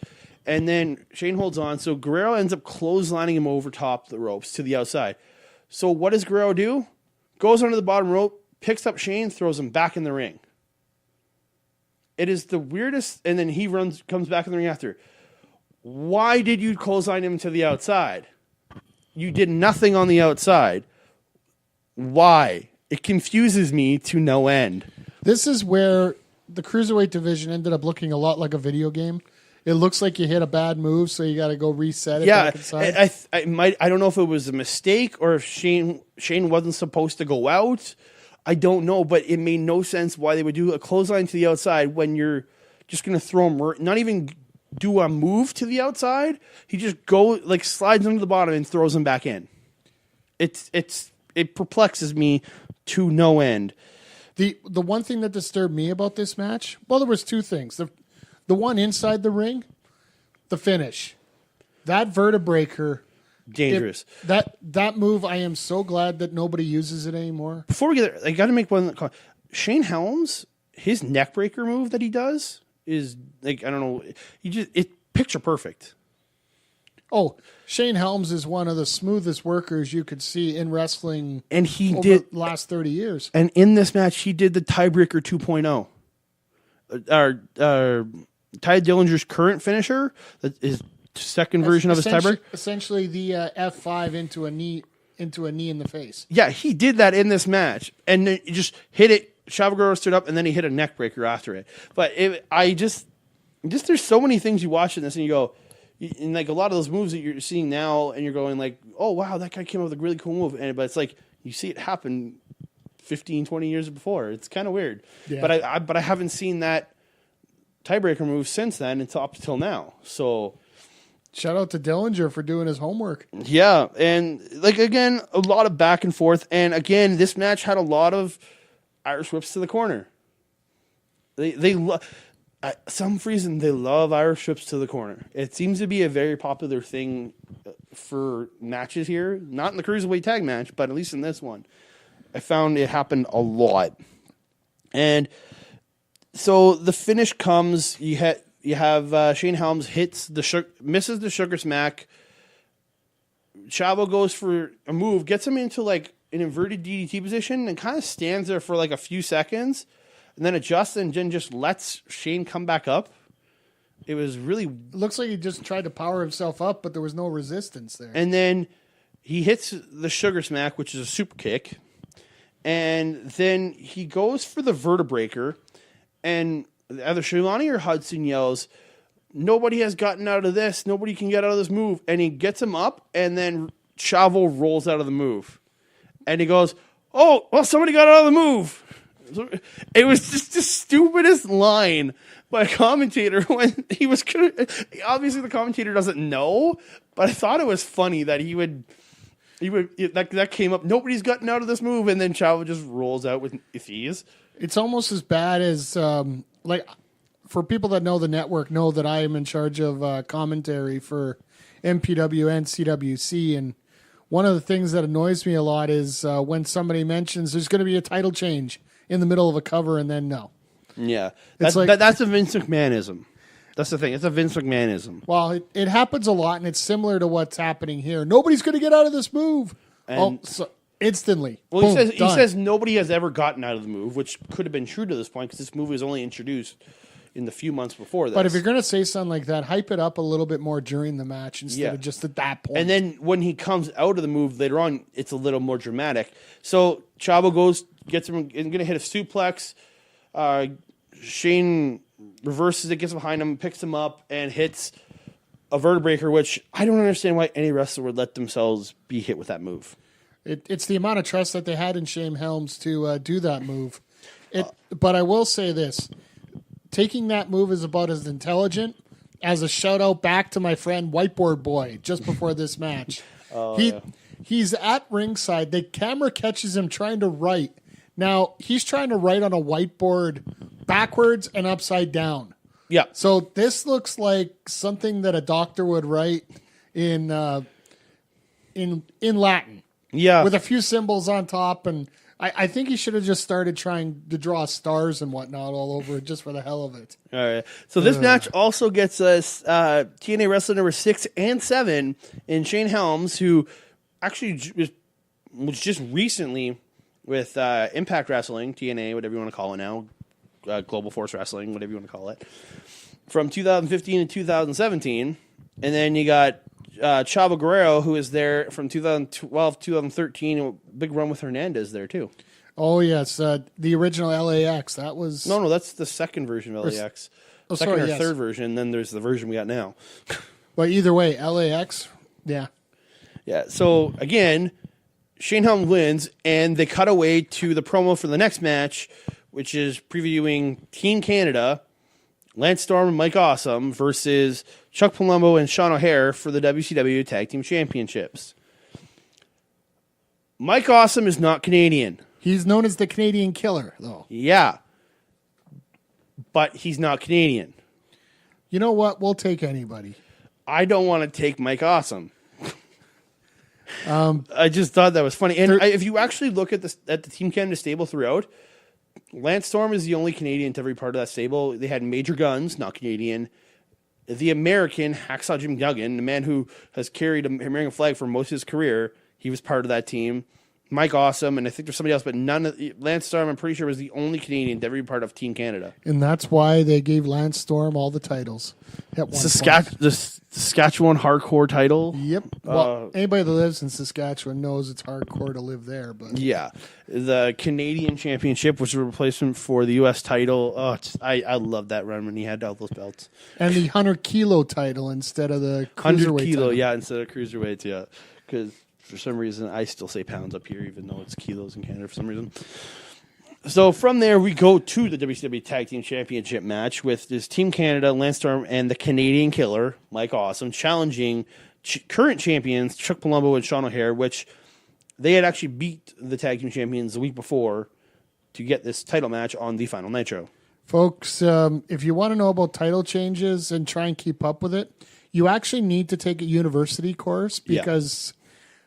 and then Shane holds on. So, Guerrero ends up clotheslining him over top the ropes to the outside. So what does Guerrero do? Goes under the bottom rope, picks up Shane, throws him back in the ring. It is the weirdest, and then he comes back in the ring after. Why did you clothesline him to the outside? You did nothing on the outside. Why? It confuses me to no end. This is where the Cruiserweight division ended up looking a lot like a video game. It looks like you hit a bad move, so you got to go reset it back inside. I don't know if it was a mistake or if Shane wasn't supposed to go out. I don't know, but it made no sense why they would do a clothesline to the outside when you're just going to throw him, not even do a move to the outside. He just slides under the bottom and throws him back in. It perplexes me to no end. The one thing that disturbed me about this match, well, there was 2 things. The one inside the ring, the finish. That Vertebraker. Dangerous. That move, I am so glad that nobody uses it anymore. Before we get there, I got to make one call. Shane Helms, his neckbreaker move that he does is, I don't know, it's picture perfect. Oh, Shane Helms is one of the smoothest workers you could see in wrestling and he over did the last 30 years. And in this match, he did the tiebreaker 2.0. Ty Dillinger's current finisher, his second version of his tiebreaker. Essentially the F5 into a knee in the face. Yeah, he did that in this match. And then he just hit it. Chavo Guerrero stood up, and then he hit a neck breaker after it. But there's so many things you watch in this, and you go, and like a lot of those moves that you're seeing now, and you're going like, oh, wow, that guy came up with a really cool move. But it's like, you see it happen 15, 20 years before. It's kind of weird. Yeah. But I haven't seen that tiebreaker move since then up till now. So shout out to Dillinger for doing his homework. Yeah, and again, a lot of back and forth. And again, this match had a lot of Irish whips to the corner. They some reason they love Irish whips to the corner. It seems to be a very popular thing for matches here. Not in the Cruiserweight tag match, but at least in this one. I found it happened a lot. And so the finish comes. You have Shane Helms misses the sugar smack. Chavo goes for a move, gets him into an inverted DDT position, and kind of stands there for a few seconds, and then adjusts and then just lets Shane come back up. It was really... It looks like he just tried to power himself up, but there was no resistance there. And then he hits the sugar smack, which is a super kick. And then he goes for the vertebreaker, and either Shalani or Hudson yells, "Nobody has gotten out of this. Nobody can get out of this move." And he gets him up, and then Chavo rolls out of the move. And he goes, "Oh, well, somebody got out of the move." It was just the stupidest line by a commentator when he was... Obviously, the commentator doesn't know, but I thought it was funny that he would that came up. Nobody's gotten out of this move, and then Chavo just rolls out with ease. It's almost as bad as for people that know the network know that I am in charge of commentary for MPW and CWC, and one of the things that annoys me a lot is when somebody mentions there's going to be a title change in the middle of a cover, and then no. Yeah, that's a Vince McMahonism. That's the thing. It's a Vince McMahonism. Well, it happens a lot, and it's similar to what's happening here. Nobody's going to get out of this move. So instantly. Well, boom, he says nobody has ever gotten out of the move, which could have been true to this point because this move was only introduced in the few months before this. But if you're going to say something like that, hype it up a little bit more during the match instead of just at that point. And then when he comes out of the move later on, it's a little more dramatic. So Chavo goes, gets him, and going to hit a suplex. Shane reverses it, gets behind him, picks him up, and hits a vertebreaker, which I don't understand why any wrestler would let themselves be hit with that move. It's the amount of trust that they had in Shane Helms to do that move. But I will say this. Taking that move is about as intelligent as a shout-out back to my friend Whiteboard Boy just before this match. He's at ringside. The camera catches him trying to write. Now, he's trying to write on a whiteboard backwards and upside down. Yeah. So this looks like something that a doctor would write in Latin. Yeah. With a few symbols on top, and I think he should have just started trying to draw stars and whatnot all over it just for the hell of it. All right. So this match also gets us TNA Wrestler number 6 and 7 in Shane Helms, who actually was just recently with Impact Wrestling, TNA, whatever you want to call it now, Global Force Wrestling, whatever you want to call it, from 2015 to 2017. And then you got Chavo Guerrero, who is there from 2012 2013, a big run with Hernandez there, too. Oh, yes. The original LAX. That was... No, that's the second version of LAX. Third version, and then there's the version we got now. But either way, LAX, yeah. Yeah, so, again, Shane Helms wins, and they cut away to the promo for the next match, which is previewing Team Canada, Lance Storm and Mike Awesome versus Chuck Palumbo and Sean O'Hare for the WCW Tag Team Championships. Mike Awesome is not Canadian. He's known as the Canadian Killer, though. Yeah. But he's not Canadian. You know what? We'll take anybody. I don't want to take Mike Awesome. I just thought that was funny. And if you actually look at the Team Canada stable throughout, Lance Storm is the only Canadian to every part of that stable. They had Major Guns, not Canadian. The American, Hacksaw Jim Duggan, the man who has carried an American flag for most of his career, he was part of that team. Mike Awesome, and I think there's somebody else, but Lance Storm, I'm pretty sure, was the only Canadian to every part of Team Canada. And that's why they gave Lance Storm all the titles. The Saskatchewan hardcore title. Yep. Well, anybody that lives in Saskatchewan knows it's hardcore to live there. But yeah, the Canadian Championship, which was a replacement for the U.S. title. Oh, I love that run when he had all those belts. And the 100-kilo title instead of the cruiserweight 100 kilo, title. yeah, instead of cruiserweights, yeah. Because for some reason, I still say pounds up here, even though it's kilos in Canada for some reason. So from there, we go to the WCW Tag Team Championship match with this Team Canada, Lance Storm, and the Canadian Killer, Mike Awesome, challenging current champions Chuck Palumbo and Sean O'Hare, which they had actually beat the Tag Team Champions the week before to get this title match on the Final Nitro. Folks, if you want to know about title changes and try and keep up with it, you actually need to take a university course because...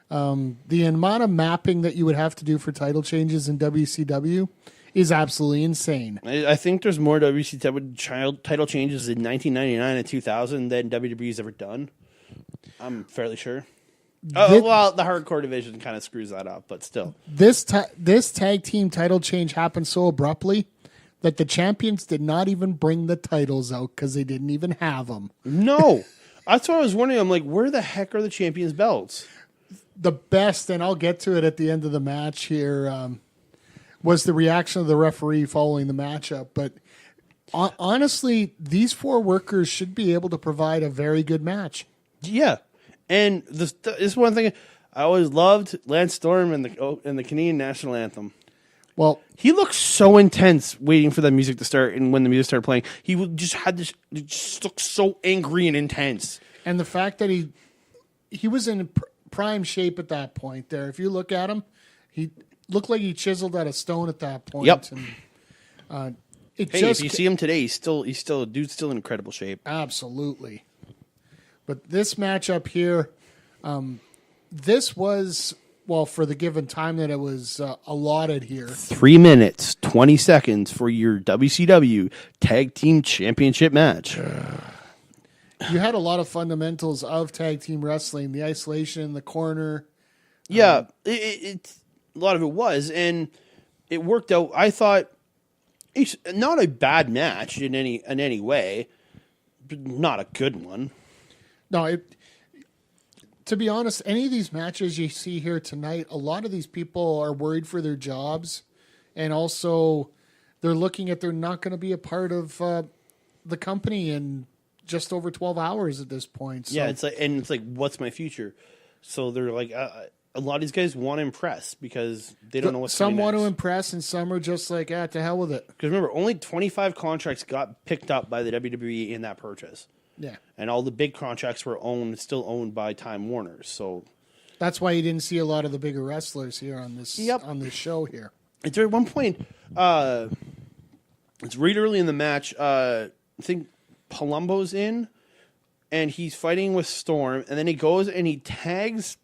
the amount of mapping that you would have to do for title changes in WCW is absolutely insane. I think there's more WCW title changes in 1999 and 2000 than WWE's ever done. I'm fairly sure. Well, the hardcore division kind of screws that up, but still. This tag team title change happened so abruptly that the champions did not even bring the titles out because they didn't even have them. No. That's what I was wondering. I'm like, where the heck are the champions' belts? The best, and I'll get to it at the end of the match here. was the reaction of the referee following the matchup. But honestly, these 4 workers should be able to provide a very good match. Yeah, and this is one thing I always loved: Lance Storm and the Canadian national anthem. Well, He looked so intense waiting for the music to start, and when the music started playing, he just had this. It just looked so angry and intense. and the fact that he was in prime shape at that point there. If you look at him, he looked like he chiseled out of stone at that point. Yep. And, If you see him today, he's still dude's still in incredible shape. Absolutely. But this matchup here, this was, well, for the given time that it was allotted here. 3 minutes, 20 seconds for your WCW Tag Team Championship match. You had a lot of fundamentals of tag team wrestling, the isolation in the corner. Yeah, it's a lot of it was, and it worked out. I thought it's not a bad match in any way, but not a good one. No, to be honest, any of these matches you see here tonight, a lot of these people are worried for their jobs, and also they're looking at they're not going to be a part of the company in just over 12 hours at this point. So. Yeah, it's like, what's my future? So they're like, a lot of these guys want to impress because they don't know what's Some coming want to next. impress, and some are just like, to hell with it. Because remember, only 25 contracts got picked up by the WWE in that purchase. Yeah. And all the big contracts were still owned by Time Warner. So That's why you didn't see a lot of the bigger wrestlers here on this on this show here. it's at one point, it's right early in the match. I think Palumbo's in, and he's fighting with Storm, and then he goes and he tags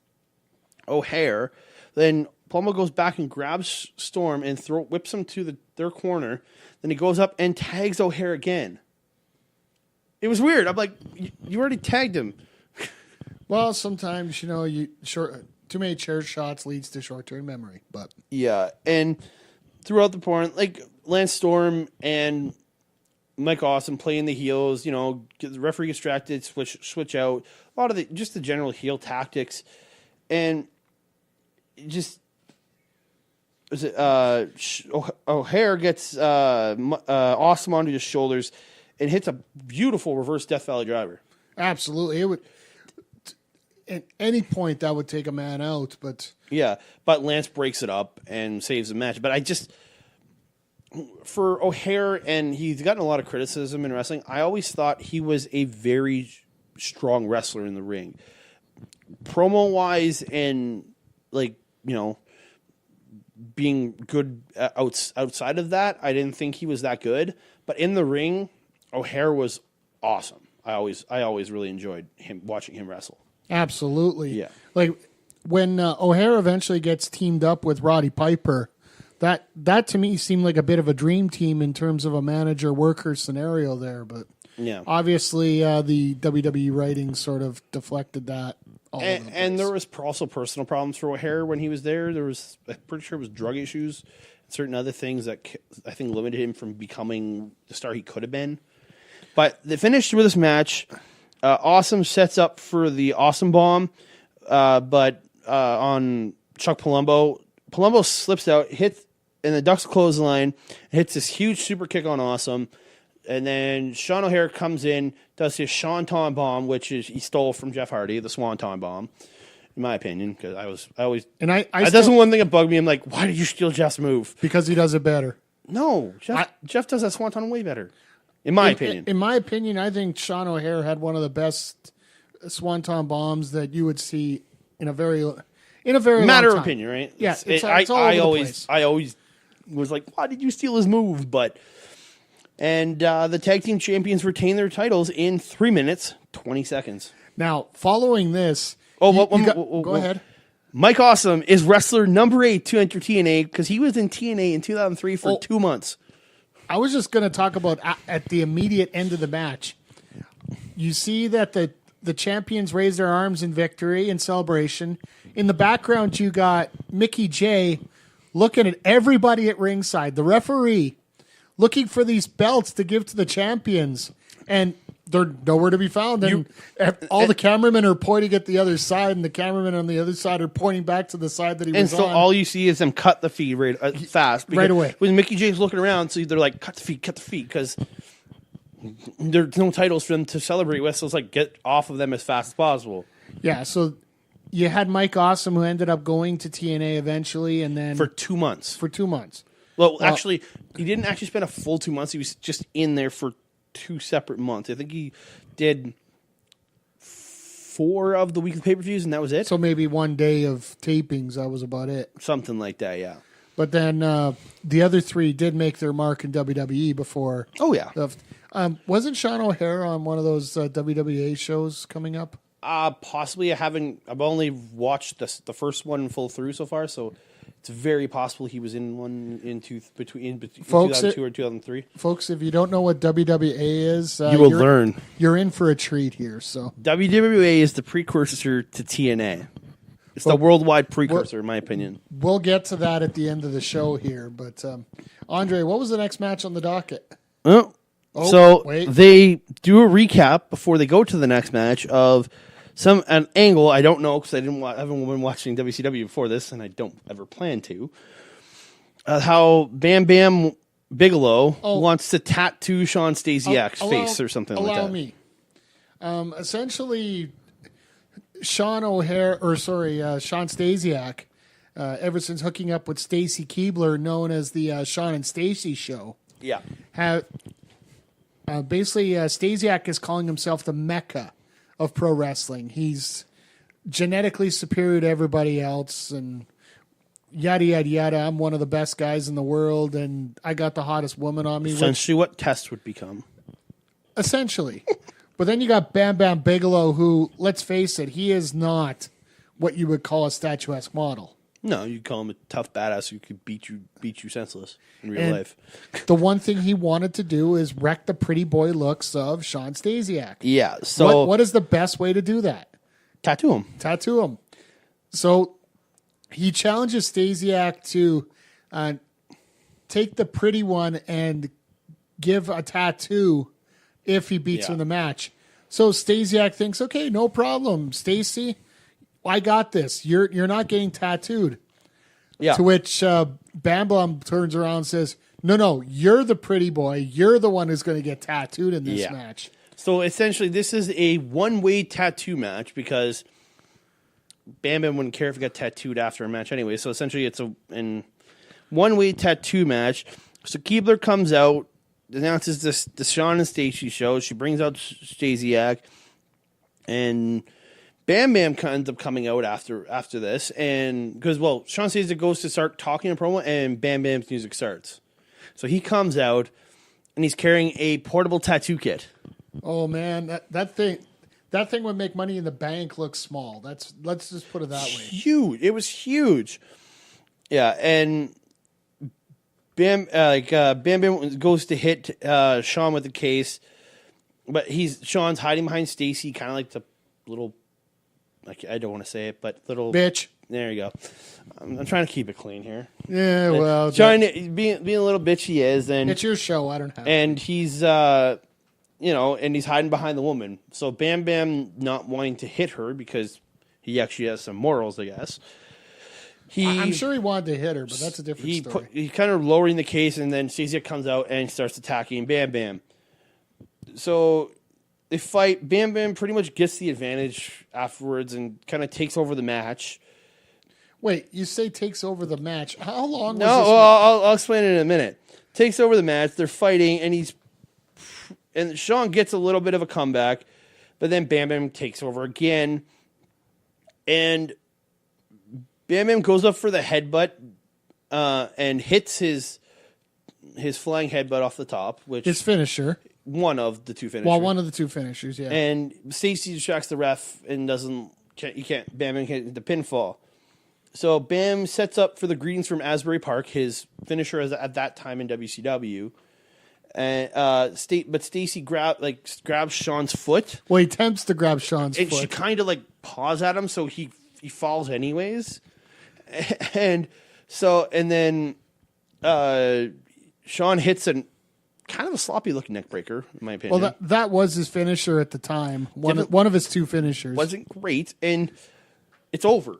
O'Hare. Then Palumbo goes back and grabs Storm and whips him to their corner. Then he goes up and tags O'Hare again. It was weird. I'm like, you already tagged him. Well, sometimes too many chair shots leads to short-term memory, but Yeah, and throughout the porn, like Lance Storm and Mike Awesome playing the heels, get the referee distracted, switch out. A lot of the general heel tactics, and just O'Hare gets Awesome onto his shoulders and hits a beautiful reverse Death Valley driver. absolutely, it would. At any point, that would take a man out, but Yeah, but Lance breaks it up and saves the match. But for O'Hare, and he's gotten a lot of criticism in wrestling, I always thought he was a very strong wrestler in the ring. Promo-wise and, being good outside of that, I didn't think he was that good. But in the ring, O'Hare was awesome. I always really enjoyed watching him wrestle. absolutely, Yeah. Like when O'Hare eventually gets teamed up with Roddy Piper, that to me seemed like a bit of a dream team in terms of a manager-worker scenario there. But Yeah. obviously, the WWE writing sort of deflected that. And there was also personal problems for O'Hare when he was there. I'm pretty sure it was drug issues and certain other things that I think limited him from becoming the star he could have been. But they finished with this match. Awesome sets up for the Awesome Bomb, but on Chuck Palumbo. Palumbo slips out, hits in the Ducks clothesline, hits this huge super kick on Awesome. And then Sean O'Hare comes in, does his Swanton Bomb, which he stole from Jeff Hardy, the Swanton Bomb, in my opinion. Because I always that's the one thing that bugged me. I'm like, why did you steal Jeff's move? because he does it better. No, Jeff does that Swanton way better, in my opinion. In my opinion, I think Sean O'Hare had one of the best Swanton bombs that you would see in a very Matter long of time. opinion, right? Yeah, it's all over the place. I always was like, why did you steal his move? And the tag team champions retain their titles in 3 minutes, 20 seconds. Now, following this, go ahead. Mike Awesome is wrestler number 8 to enter TNA because he was in TNA in 2003 for 2 months. I was just going to talk about at the immediate end of the match. You see that the champions raise their arms in victory and celebration. In the background, you got Mickey J looking at everybody at ringside, the referee, looking for these belts to give to the champions. And they're nowhere to be found. And all the cameramen are pointing at the other side, and the cameramen on the other side are pointing back to the side that he And was so on. all you see is them cut the feed fast. Right away. When Mickey J's looking around, so they're like, cut the feed, because there's no titles for them to celebrate with, so it's like, get off of them as fast as possible. Yeah, so you had Mike Awesome, who ended up going to TNA eventually, and then For 2 months. for 2 months. Well, actually, he didn't actually spend a full 2 months. He was just in there for 2 separate months. I think he did 4 of the weekly pay-per-views, and that was it. So maybe 1 day of tapings, that was about it. Something like that, yeah. But then the other 3 did make their mark in WWE before. Oh, yeah. Wasn't Sean O'Hare on one of those WWA shows coming up? Possibly. I've only watched the first one full through so far, so it's very possible he was in one between Folks, 2002 or 2003. Folks, if you don't know what WWA is, You will learn. You're in for a treat here. So WWA is the precursor to TNA. It's the worldwide precursor, in my opinion. we'll get to that at the end of the show here. But Andre, what was the next match on the docket? So they do a recap before they go to the next match of an angle. I don't know because I haven't been watching WCW before this, and I don't ever plan to. How Bam Bam Bigelow wants to tattoo Sean Stasiak's face or something like that. Allow me. Essentially, Sean Stasiak, ever since hooking up with Stacy Keibler, known as the Sean and Stacy Show. Yeah. Basically, Stasiak is calling himself the Mecca of pro wrestling. He's genetically superior to everybody else, and yada, yada, yada. I'm one of the best guys in the world, and I got the hottest woman on me. Essentially what Test would become. Essentially. But then you got Bam Bam Bigelow, who, let's face it, he is not what you would call a statuesque model. No, you call him a tough badass who could beat you senseless in real life. The one thing he wanted to do is wreck the pretty boy looks of Sean Stasiak. Yeah, so what is the best way to do that? tattoo him. Tattoo him. So he challenges Stasiak to take the pretty one and give a tattoo if he beats him in the match. So Stasiak thinks, okay, no problem, Stacy. I got this. You're not getting tattooed. Yeah. To which Bam Bam turns around and says, no, you're the pretty boy. You're the one who's going to get tattooed in this match. So essentially, this is a one-way tattoo match because Bam Bam wouldn't care if he got tattooed after a match anyway. So essentially, it's a one-way tattoo match. So Keibler comes out, announces the Sean and Stacy show. She brings out Stasiak, and Bam Bam ends up coming out after this, and because Sean Stasiak goes to start talking a promo, and Bam Bam's music starts. So he comes out, and he's carrying a portable tattoo kit. Oh man, that thing would make Money in the Bank look small. Let's just put it that way. Huge. It was huge. Yeah, and Bam Bam goes to hit Sean with the case, but Sean's hiding behind Stacy, kind of like the little. I don't want to say it, but little bitch. There you go. I'm trying to keep it clean here. Yeah, well, trying to being a little bitch he is, and it's your show. I don't have. And he's and he's hiding behind the woman. So Bam Bam not wanting to hit her because he actually has some morals, I guess. I'm sure he wanted to hit her, but that's a different story. He's kind of lowering the case, and then Stasiak comes out and starts attacking Bam Bam. So they fight. Bam Bam pretty much gets the advantage afterwards and kind of takes over the match. Wait, you say takes over the match? How long was this? I'll explain it in a minute. Takes over the match. They're fighting, and Sean gets a little bit of a comeback, but then Bam Bam takes over again, and Bam Bam goes up for the headbutt and hits his flying headbutt off the top, which his finisher. One of the two finishers. Well, one of the two finishers, yeah. And Stacy distracts the ref and Bam Bam can't hit the pinfall. So Bam sets up for the greetings from Asbury Park, his finisher at that time in WCW. And but Stacy grabs Sean's foot. Well, he attempts to grab Sean's foot. And she kind of paws at him, so he falls anyways. And then Sean hits kind of a sloppy looking neck breaker, in my opinion. Well, that was his finisher at the time. One of his two finishers. Wasn't great, and it's over.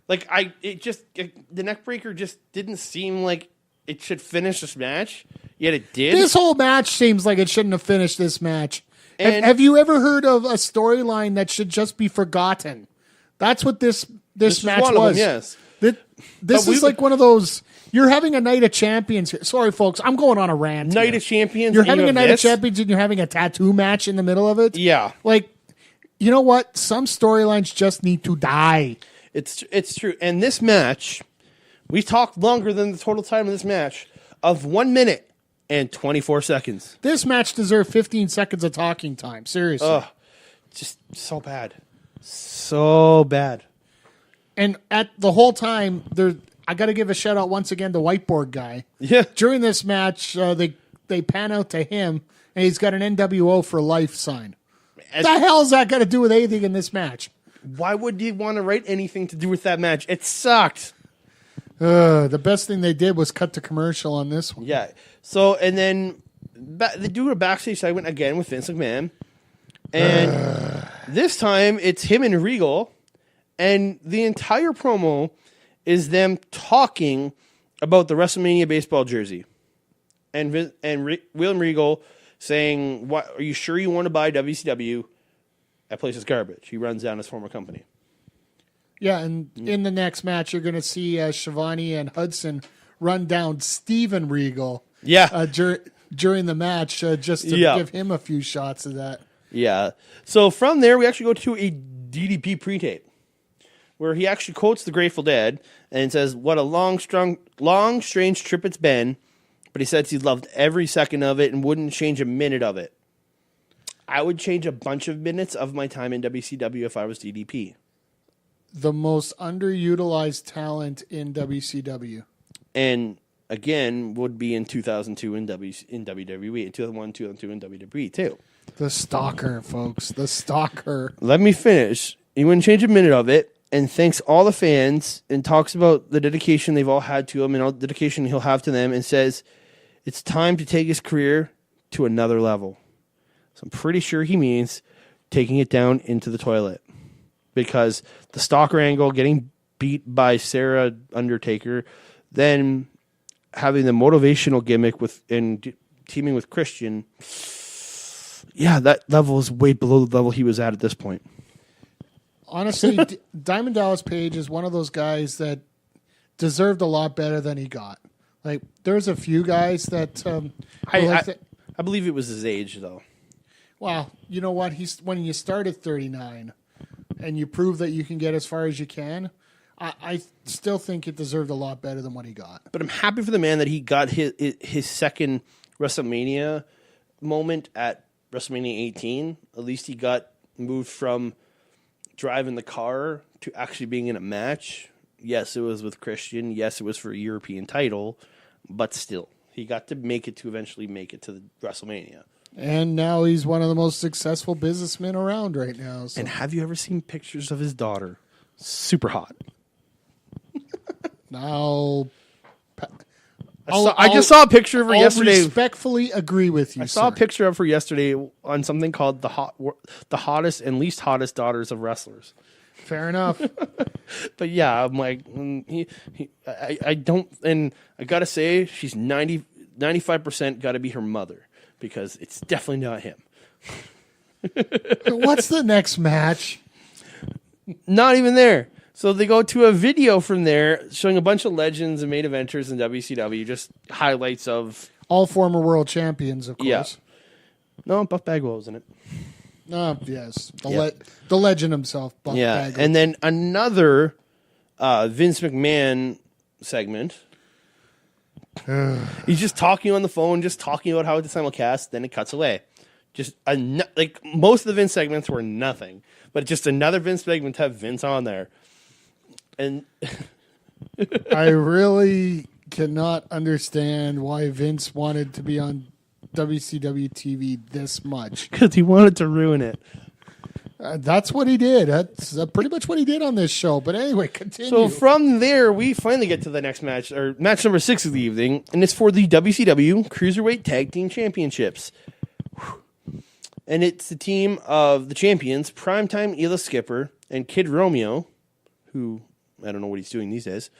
Like the neck breaker just didn't seem like it should finish this match, yet it did. This whole match seems like it shouldn't have finished this match. And have you ever heard of a storyline that should just be forgotten? That's what this match one of was. them, yes. This is like one of those. You're having a night of champions here. Sorry, folks, I'm going on a rant. Night here. of Champions. You're and having you a have night of this? champions and you're having a tattoo match in the middle of it. Yeah. Like, you know what? Some storylines just need to die. It's true. And this match, we talked longer than the total time of this match of 1 minute and 24 seconds. This match deserved 15 seconds of talking time. Seriously. Ugh. Just so bad. So bad. And at the whole time, I got to give a shout out once again to Whiteboard Guy. Yeah. During this match, they pan out to him, and he's got an NWO for life sign. The hell's that got to do with anything in this match? Why would you want to write anything to do with that match? It sucked. The best thing they did was cut the commercial on this one. Yeah. So, and then they do a backstage segment again with Vince McMahon. And this time it's him and Regal. And the entire promo is them talking about the WrestleMania baseball jersey. And William Regal saying, "What are you sure you want to buy WCW? That place is garbage." He runs down his former company. Yeah, and in the next match, you're going to see Shivani and Hudson run down Steven Regal. Yeah. During the match, just to give him a few shots of that. Yeah. So from there, we actually go to a DDP pre-tape where he actually quotes the Grateful Dead and says, "What a long, strange trip it's been." But he says he loved every second of it and wouldn't change a minute of it. I would change a bunch of minutes of my time in WCW if I was DDP. The most underutilized talent in WCW. And again, would be in 2002 in WWE, in 2001, 2002 in WWE too. The stalker, folks. The stalker. Let me finish. He wouldn't change a minute of it, and thanks all the fans, and talks about the dedication they've all had to him and all the dedication he'll have to them, and says it's time to take his career to another level. So I'm pretty sure he means taking it down into the toilet, because the stalker angle, getting beat by Sarah Undertaker, then having the motivational gimmick and teaming with Christian. Yeah, that level is way below the level he was at this point. Honestly, Diamond Dallas Page is one of those guys that deserved a lot better than he got. Like, there's a few guys that... I believe it was his age, though. Well, you know what? When you start at 39 and you prove that you can get as far as you can, I still think it deserved a lot better than what he got. But I'm happy for the man that he got his second WrestleMania moment at WrestleMania 18. At least he got moved from driving the car to actually being in a match. Yes, it was with Christian. Yes, it was for a European title. But still, he got to eventually make it to the WrestleMania. And now he's one of the most successful businessmen around right now. So. And have you ever seen pictures of his daughter? Super hot. Now, I just saw a picture of her yesterday. I respectfully agree with you. I saw a picture of her yesterday on something called the hottest and least hottest daughters of wrestlers. Fair enough. But yeah, I'm like, I don't, and I gotta say, she's 95% got to be her mother, because it's definitely not him. What's the next match? Not even there. So they go to a video from there showing a bunch of legends and main eventers in WCW, just highlights of all former world champions, of course. Yeah. No, Buff Bagwell was in it. Yes. The legend himself, Buff Bagwell. And then another Vince McMahon segment. He's just talking on the phone, just talking about how it's a simulcast, then it cuts away. Just like most of the Vince segments were nothing, but just another Vince segment to have Vince on there. And I really cannot understand why Vince wanted to be on WCW TV this much. Because he wanted to ruin it. That's what he did. That's pretty much what he did on this show. But anyway, continue. So from there, we finally get to the next match, or match number 6 of the evening, and it's for the WCW Cruiserweight Tag Team Championships. And it's the team of the champions, Primetime Ela Skipper and Kid Romeo, who I don't know what he's doing these days,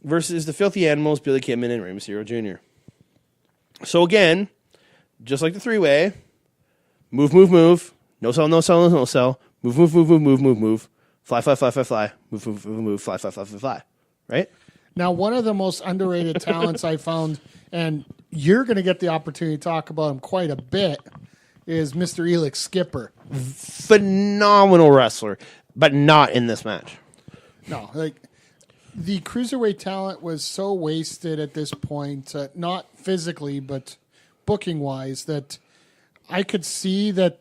versus the Filthy Animals, Billy Kidman and Rey Mysterio Jr. So again, just like the three-way, move, move, move. No sell, no sell, no sell. Move, move, move, move, move, move, move. Fly, fly, fly, fly, fly. Move, move, move, move. Fly, fly, fly, fly, fly. Right? Now, one of the most underrated talents I found, and you're going to get the opportunity to talk about him quite a bit, is Mr. Elix Skipper. Phenomenal wrestler, but not in this match. No, like the cruiserweight talent was so wasted at this point, not physically, but booking-wise, that I could see that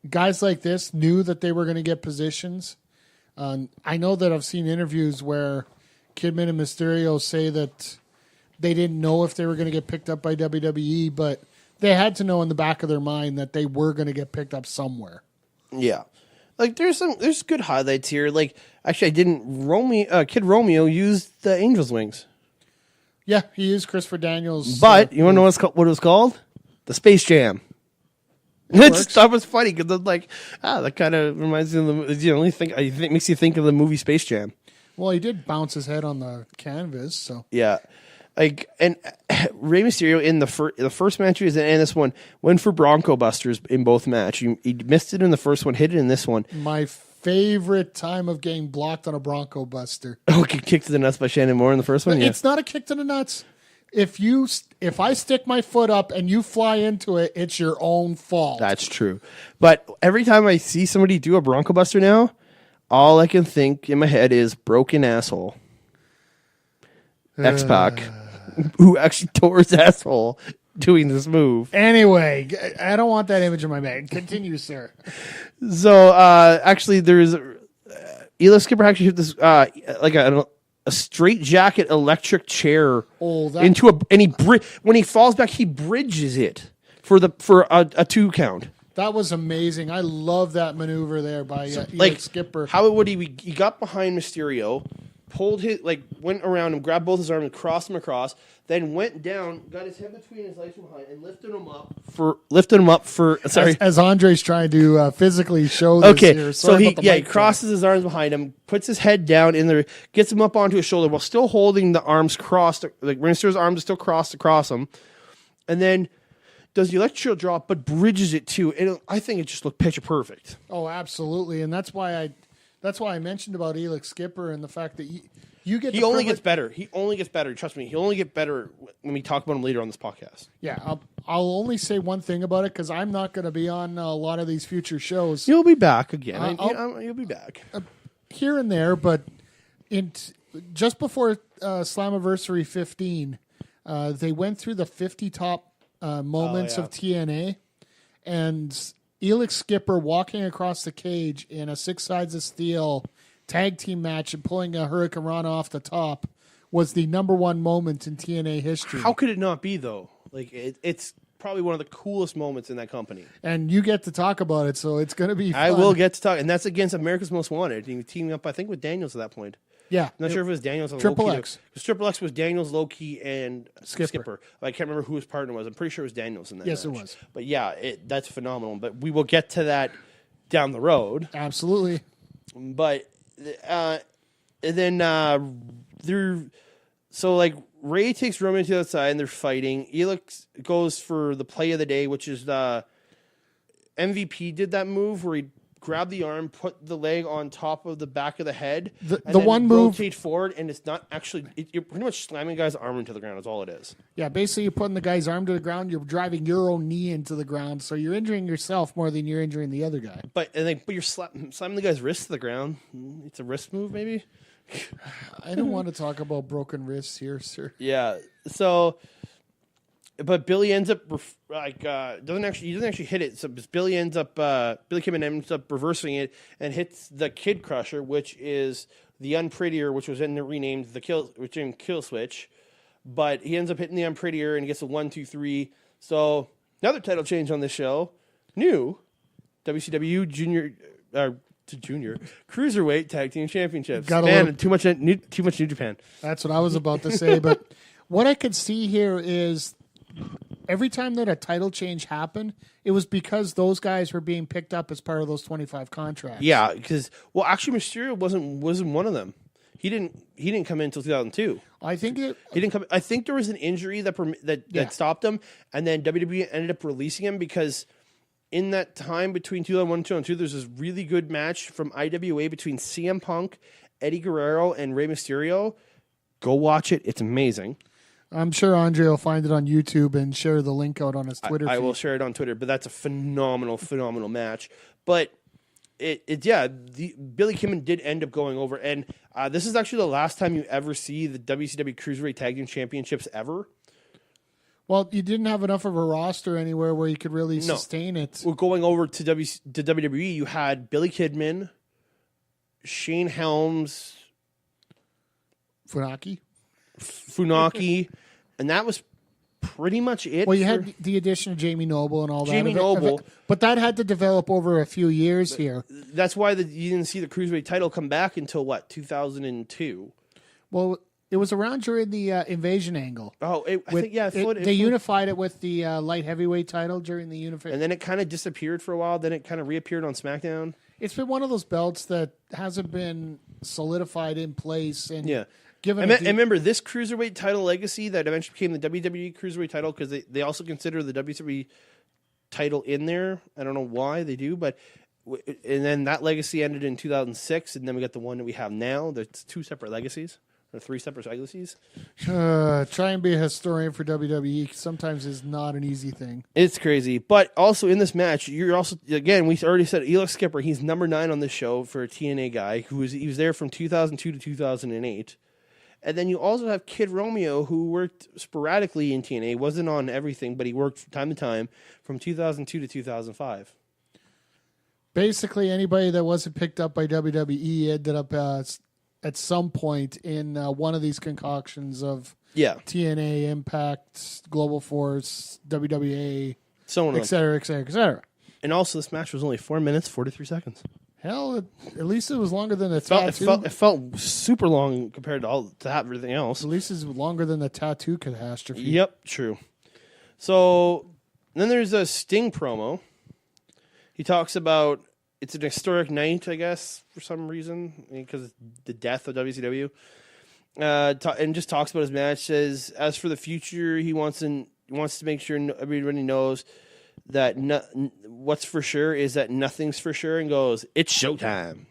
guys like this knew that they were going to get positions. I know that I've seen interviews where Kidman and Mysterio say that they didn't know if they were going to get picked up by WWE, but they had to know in the back of their mind that they were going to get picked up somewhere. Yeah. Like there's good highlights here. Like actually Kid Romeo used the Angel's Wings. Yeah, he used Christopher Daniels. But you want to know what it was called? The Space Jam. That was funny because I'm like, that kind of reminds me of the, makes you think of the movie Space Jam. Well, he did bounce his head on the canvas, so. Yeah. Like, and Rey Mysterio in the first match and this one went for Bronco Busters in both matches. He missed it in the first one, hit it in this one. My favorite time of getting blocked on a Bronco Buster. Oh, kicked to the nuts by Shannon Moore in the first one? It's not a kick to the nuts. If I stick my foot up and you fly into it, it's your own fault. That's true. But every time I see somebody do a Bronco Buster now, all I can think in my head is broken asshole. X-Pac, who actually tore his asshole doing this move. Anyway, I don't want that image in my mind. Continue, sir. So, actually, there's Ela Skipper actually hit this like a straight jacket electric chair into when he falls back, he bridges it for a 2 count. That was amazing. I love that maneuver there by Ela Skipper. How would he got behind Mysterio, went around him, grabbed both his arms and crossed him across, then went down, got his head between his legs from behind, and lifted him up for sorry. As Andre's trying to physically show this here. So he crosses his arms behind him, puts his head down in there, gets him up onto his shoulder while still holding the arms crossed, like Mysterio's arms are still crossed across him, and then does the electrical drop, but bridges it too. And I think it just looked picture perfect. Oh, absolutely, and that's why I mentioned about Elix Skipper and the fact that you get. He only gets better. He only gets better. Trust me, he'll only get better when we talk about him later on this podcast. Yeah, I'll only say one thing about it because I'm not going to be on a lot of these future shows. You'll be back again. You'll be back here and there, but just before Slammiversary 15, they went through the 50 top moments of TNA, and Elix Skipper walking across the cage in a 6 Sides of Steel tag team match and pulling a Hurricane Rana off the top was the #1 moment in TNA history. How could it not be, though? Like it's probably one of the coolest moments in that company. And you get to talk about it, so it's going to be fun. I will get to talk, and that's against America's Most Wanted. He teaming up, I think, with Daniels at that point. Yeah. I'm not sure if it was Daniels or Triple Low-Key. X. Because Triple X was Daniels, Low-Key, and Skipper. I can't remember who his partner was. I'm pretty sure it was Daniels in that Yes, match. it was. But yeah, that's phenomenal. But we will get to that down the road. Absolutely. But then Ray takes Roman to the outside and they're fighting. Elix goes for the play of the day, which is MVP did that move where he grabbed the arm, put the leg on top of the back of the head, the one move rotate forward, and it's not actually you're pretty much slamming the guy's arm into the ground. Is all it is. Yeah, basically you're putting the guy's arm to the ground. You're driving your own knee into the ground, so you're injuring yourself more than you're injuring the other guy. But you're slamming the guy's wrist to the ground. It's a wrist move, maybe. I don't want to talk about broken wrists here, sir. Yeah. So, but Billy ends up doesn't actually hit it. So Billy Kidman ends up reversing it and hits the Kid Crusher, which is the Unprettier, which was renamed Kill Switch. But he ends up hitting the Unprettier and he gets a 1-2-3. So another title change on this show. New WCW Junior Cruiserweight Tag Team Championships. Got a Man, little- too much New Japan. That's what I was about to say. But what I could see here is every time that a title change happened, it was because those guys were being picked up as part of those 25 contracts. Yeah, because actually Mysterio wasn't one of them. He didn't come in until 2002. I think it. He didn't come. I think there was an injury that stopped him, and then WWE ended up releasing him because in that time between 2001 and 2002, there's this really good match from IWA between CM Punk, Eddie Guerrero, and Rey Mysterio. Go watch it; it's amazing. I'm sure Andre will find it on YouTube and share the link out on his Twitter. I feed. will share it on Twitter, but that's a phenomenal match. But Billy Kidman did end up going over, and this is actually the last time you ever see the WCW Cruiserweight Tag Team Championships ever. Well, you didn't have enough of a roster anywhere where you could really sustain it. Well, going over to WWE, you had Billy Kidman, Shane Helms, Funaki. and that was pretty much it. Well, you had the addition of Jamie Noble and all that. Jamie Noble. But that had to develop over a few years here. That's why you didn't see the Cruiserweight title come back until, 2002? Well, it was around during the Invasion angle. Oh, They unified it with the light heavyweight title during the unification. And then it kind of disappeared for a while. Then it kind of reappeared on SmackDown. It's been one of those belts that hasn't been solidified in place. And Yeah. given I remember this Cruiserweight title legacy that eventually became the WWE Cruiserweight title because they also consider the WWE title in there. I don't know why they do, but and then that legacy ended in 2006, and then we got the one that we have now. There's two separate legacies. Or three separate legacies. Try and be a historian for WWE sometimes is not an easy thing. It's crazy. But also in this match, you're also, again, we already said Elix Skipper, he's number 9 on this show for a TNA guy. He was there from 2002 to 2008. And then you also have Kid Romeo, who worked sporadically in TNA. Wasn't on everything, but he worked from time to time from 2002 to 2005. Basically, anybody that wasn't picked up by WWE ended up at some point in one of these concoctions of TNA, Impact, Global Force, WWA, so on, et cetera, et cetera, et cetera. And also, this match was only 4 minutes, 43 seconds. Hell, at least it was longer than the tattoo. It felt super long compared to everything else. At least it's longer than the tattoo catastrophe. Yep, true. So then there's a Sting promo. He talks about it's an historic night, I guess, for some reason, because the death of WCW. And just talks about his match. Says, as for the future, he wants to make sure everybody knows that what's for sure is that nothing's for sure, and goes, it's showtime.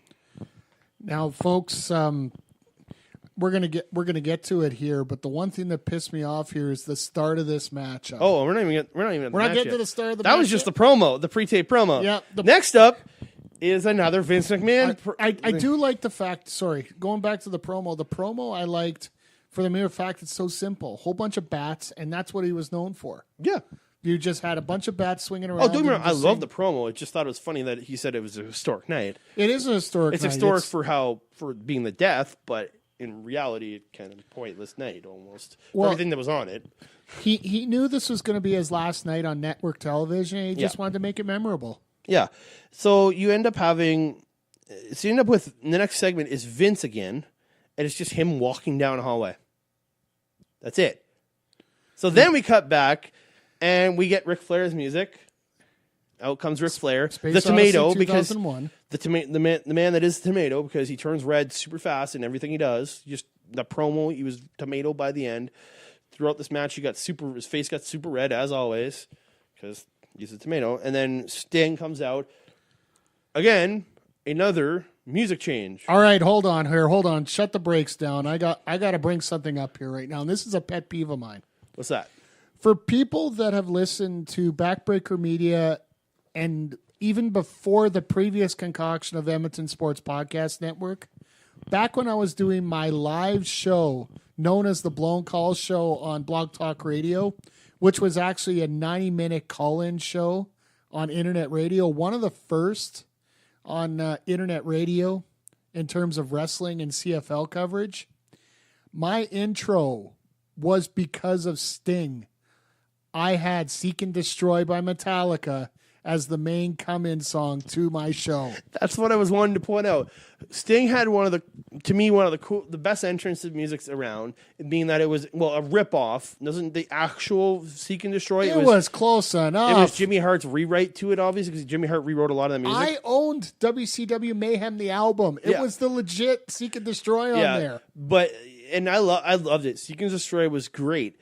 Now, folks, we're gonna get to it here, but the one thing that pissed me off here is the start of this matchup. Oh, we're not even at the start of the match. That was just the promo, the pre-tape promo. Yeah. Next up is another Vince McMahon. I do like the fact. Sorry, going back to the promo. The promo I liked for the mere fact it's so simple. Whole bunch of bats, and that's what he was known for. Yeah. You just had a bunch of bats swinging around. Oh, don't get me wrong. I love the promo. I just thought it was funny that he said it was a historic night. It is a historic night. It's historic for being the death, but in reality, it's kind of a pointless night almost. For everything that was on it. He knew this was going to be his last night on network television, and he just wanted to make it memorable. Yeah. So you end up with the next segment is Vince again, and it's just him walking down a hallway. That's it. So then we cut back, and we get Ric Flair's music. Out comes Ric Flair, the tomato, because the man that is the tomato, because he turns red super fast in everything he does. Just the promo, he was tomato by the end. Throughout this match, his face got super red as always, because he's a tomato. And then Sting comes out again. Another music change. All right, hold on here. Hold on. Shut the brakes down. I got to bring something up here right now. And this is a pet peeve of mine. What's that? For people that have listened to Backbreaker Media and even before the previous concoction of Edmonton Sports Podcast Network, back when I was doing my live show known as the Blown Calls Show on Blog Talk Radio, which was actually a 90-minute call-in show on internet radio, one of the first on internet radio in terms of wrestling and CFL coverage. My intro was because of Sting. I had Seek and Destroy by Metallica as the main come-in song to my show. That's what I was wanting to point out. Sting had one of the best entrances music around, being that it was a rip-off. Wasn't the actual Seek and Destroy? It was close enough. It was Jimmy Hart's rewrite to it, obviously, because Jimmy Hart rewrote a lot of the music. I owned WCW Mayhem the album. It was the legit Seek and Destroy on there. But I loved it. Seek and Destroy was great,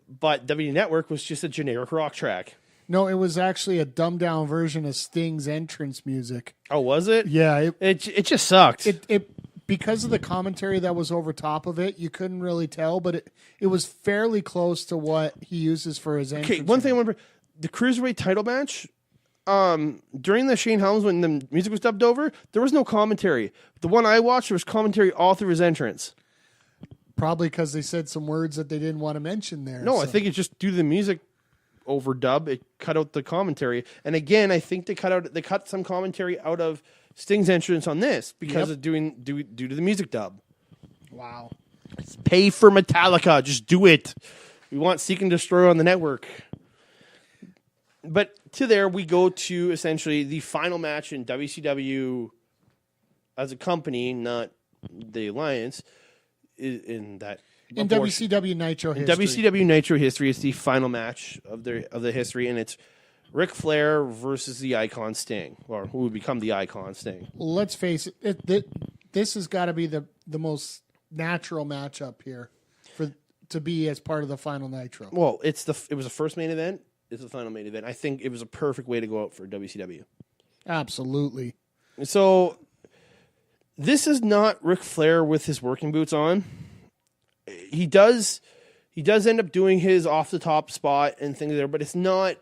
but W Network was just a generic rock track. No, it was actually a dumbed-down version of Sting's entrance music. Oh, was it? Yeah. It just sucked. It because of the commentary that was over top of it, you couldn't really tell, but it was fairly close to what he uses for his entrance. Okay, one thing I remember, the Cruiserweight title match, during the Shane Helms, when the music was dubbed over, there was no commentary. The one I watched, there was commentary all through his entrance. Probably because they said some words that they didn't want to mention there. No, I think it's just due to the music overdub, it cut out the commentary. And again, I think they cut some commentary out of Sting's entrance on this because of due to the music dub. Wow. Pay for Metallica, just do it. We want Seek and Destroy on the network. But to there we go to essentially the final match in WCW as a company, not the Alliance, in WCW Nitro history. WCW Nitro history, it's the final match of the history, and it's Ric Flair versus the Icon Sting, or who would become the Icon Sting. Well, let's face it, this has got to be the most natural matchup here to be as part of the final Nitro. Well, it was the first main event. It's the final main event. I think it was a perfect way to go out for WCW. Absolutely. So this is not Ric Flair with his working boots on. He does end up doing his off the top spot and things there, but it's not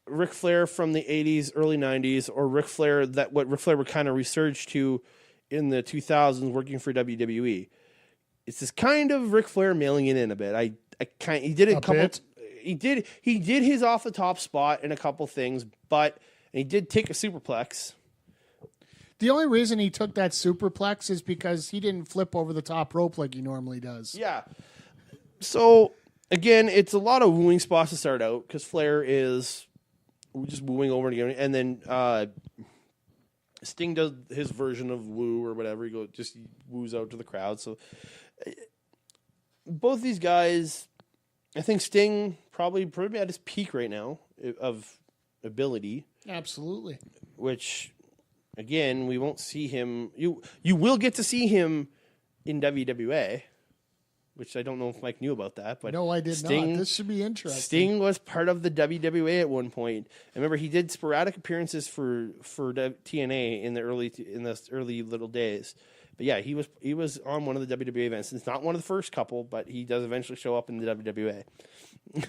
Ric Flair from the 80s, early 90s, or Ric Flair what Ric Flair would kind of resurge to in the 2000s working for WWE. It's this kind of Ric Flair mailing it in a bit. He did it a couple. Bit? He did his off the top spot in a couple things, but he did take a superplex. The only reason he took that superplex is because he didn't flip over the top rope like he normally does. Yeah. So, again, it's a lot of wooing spots to start out because Flair is just wooing over and again. And then Sting does his version of woo or whatever. He woos out to the crowd. So, both these guys, I think Sting probably at his peak right now of ability. Absolutely. Which... Again, we won't see him. You will get to see him in WWA, which I don't know if Mike knew about that. But no, I did not. This should be interesting. Sting was part of the WWA at one point. I remember he did sporadic appearances for TNA in the early little days. But yeah, he was on one of the WWA events. It's not one of the first couple, but he does eventually show up in the WWA.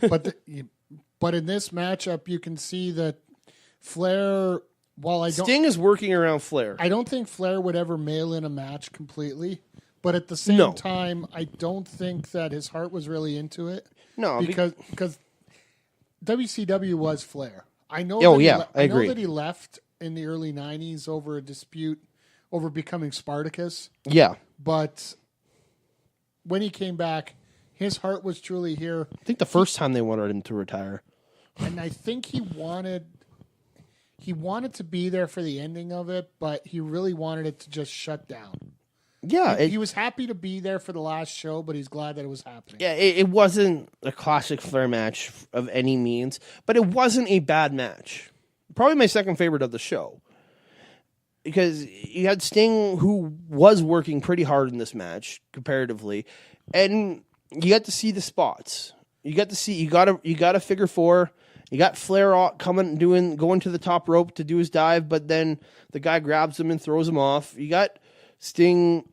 but in this matchup, you can see that Flair. Sting is working around Flair. I don't think Flair would ever mail in a match completely, but at the same time, I don't think that his heart was really into it. No, because WCW was Flair. I know. I agree. know that he left in the early '90s over a dispute over becoming Spartacus. Yeah, but when he came back, his heart was truly here. I think the first time they wanted him to retire, and I think he wanted to be there for the ending of it, but he really wanted it to just shut down. Yeah. He was happy to be there for the last show, but he's glad that it was happening. Yeah, it wasn't a classic Flair match of any means, but it wasn't a bad match. Probably my second favorite of the show. Because you had Sting, who was working pretty hard in this match, comparatively, and you got to see the spots. You got a figure four. You got Flair going to the top rope to do his dive, but then the guy grabs him and throws him off. You got Sting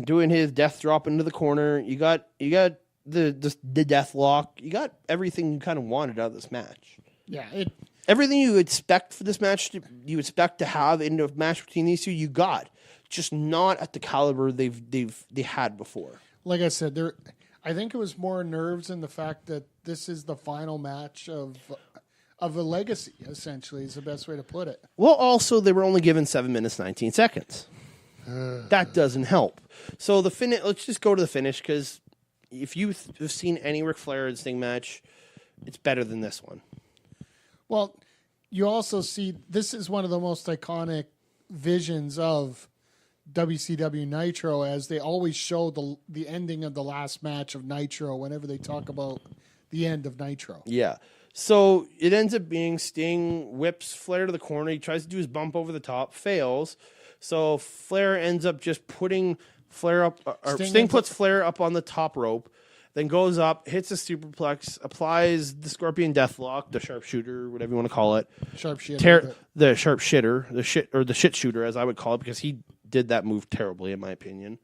doing his death drop into the corner. You got the death lock. You got everything you kind of wanted out of this match. Yeah, everything you expect for this match, you expect to have in a match between these two, you got, just not at the caliber they had before. Like I said, I think it was more nerves in the fact that this is the final match of a legacy, essentially, is the best way to put it. Well, also, they were only given 7 minutes, 19 seconds. That doesn't help. So let's just go to the finish, because if you've seen any Ric Flair and Sting match, it's better than this one. Well, you also see this is one of the most iconic visions of WCW Nitro, as they always show the ending of the last match of Nitro whenever they talk about the end of Nitro. Yeah. So it ends up being Sting whips Flair to the corner. He tries to do his bump over the top, fails. So Flair ends up just putting Flair up, or Sting puts Flair up on the top rope, then goes up, hits a superplex, applies the Scorpion Deathlock, the sharpshooter, whatever you want to call it. Sharpshooter. The sharpshooter, the shit shooter, as I would call it, because he did that move terribly, in my opinion.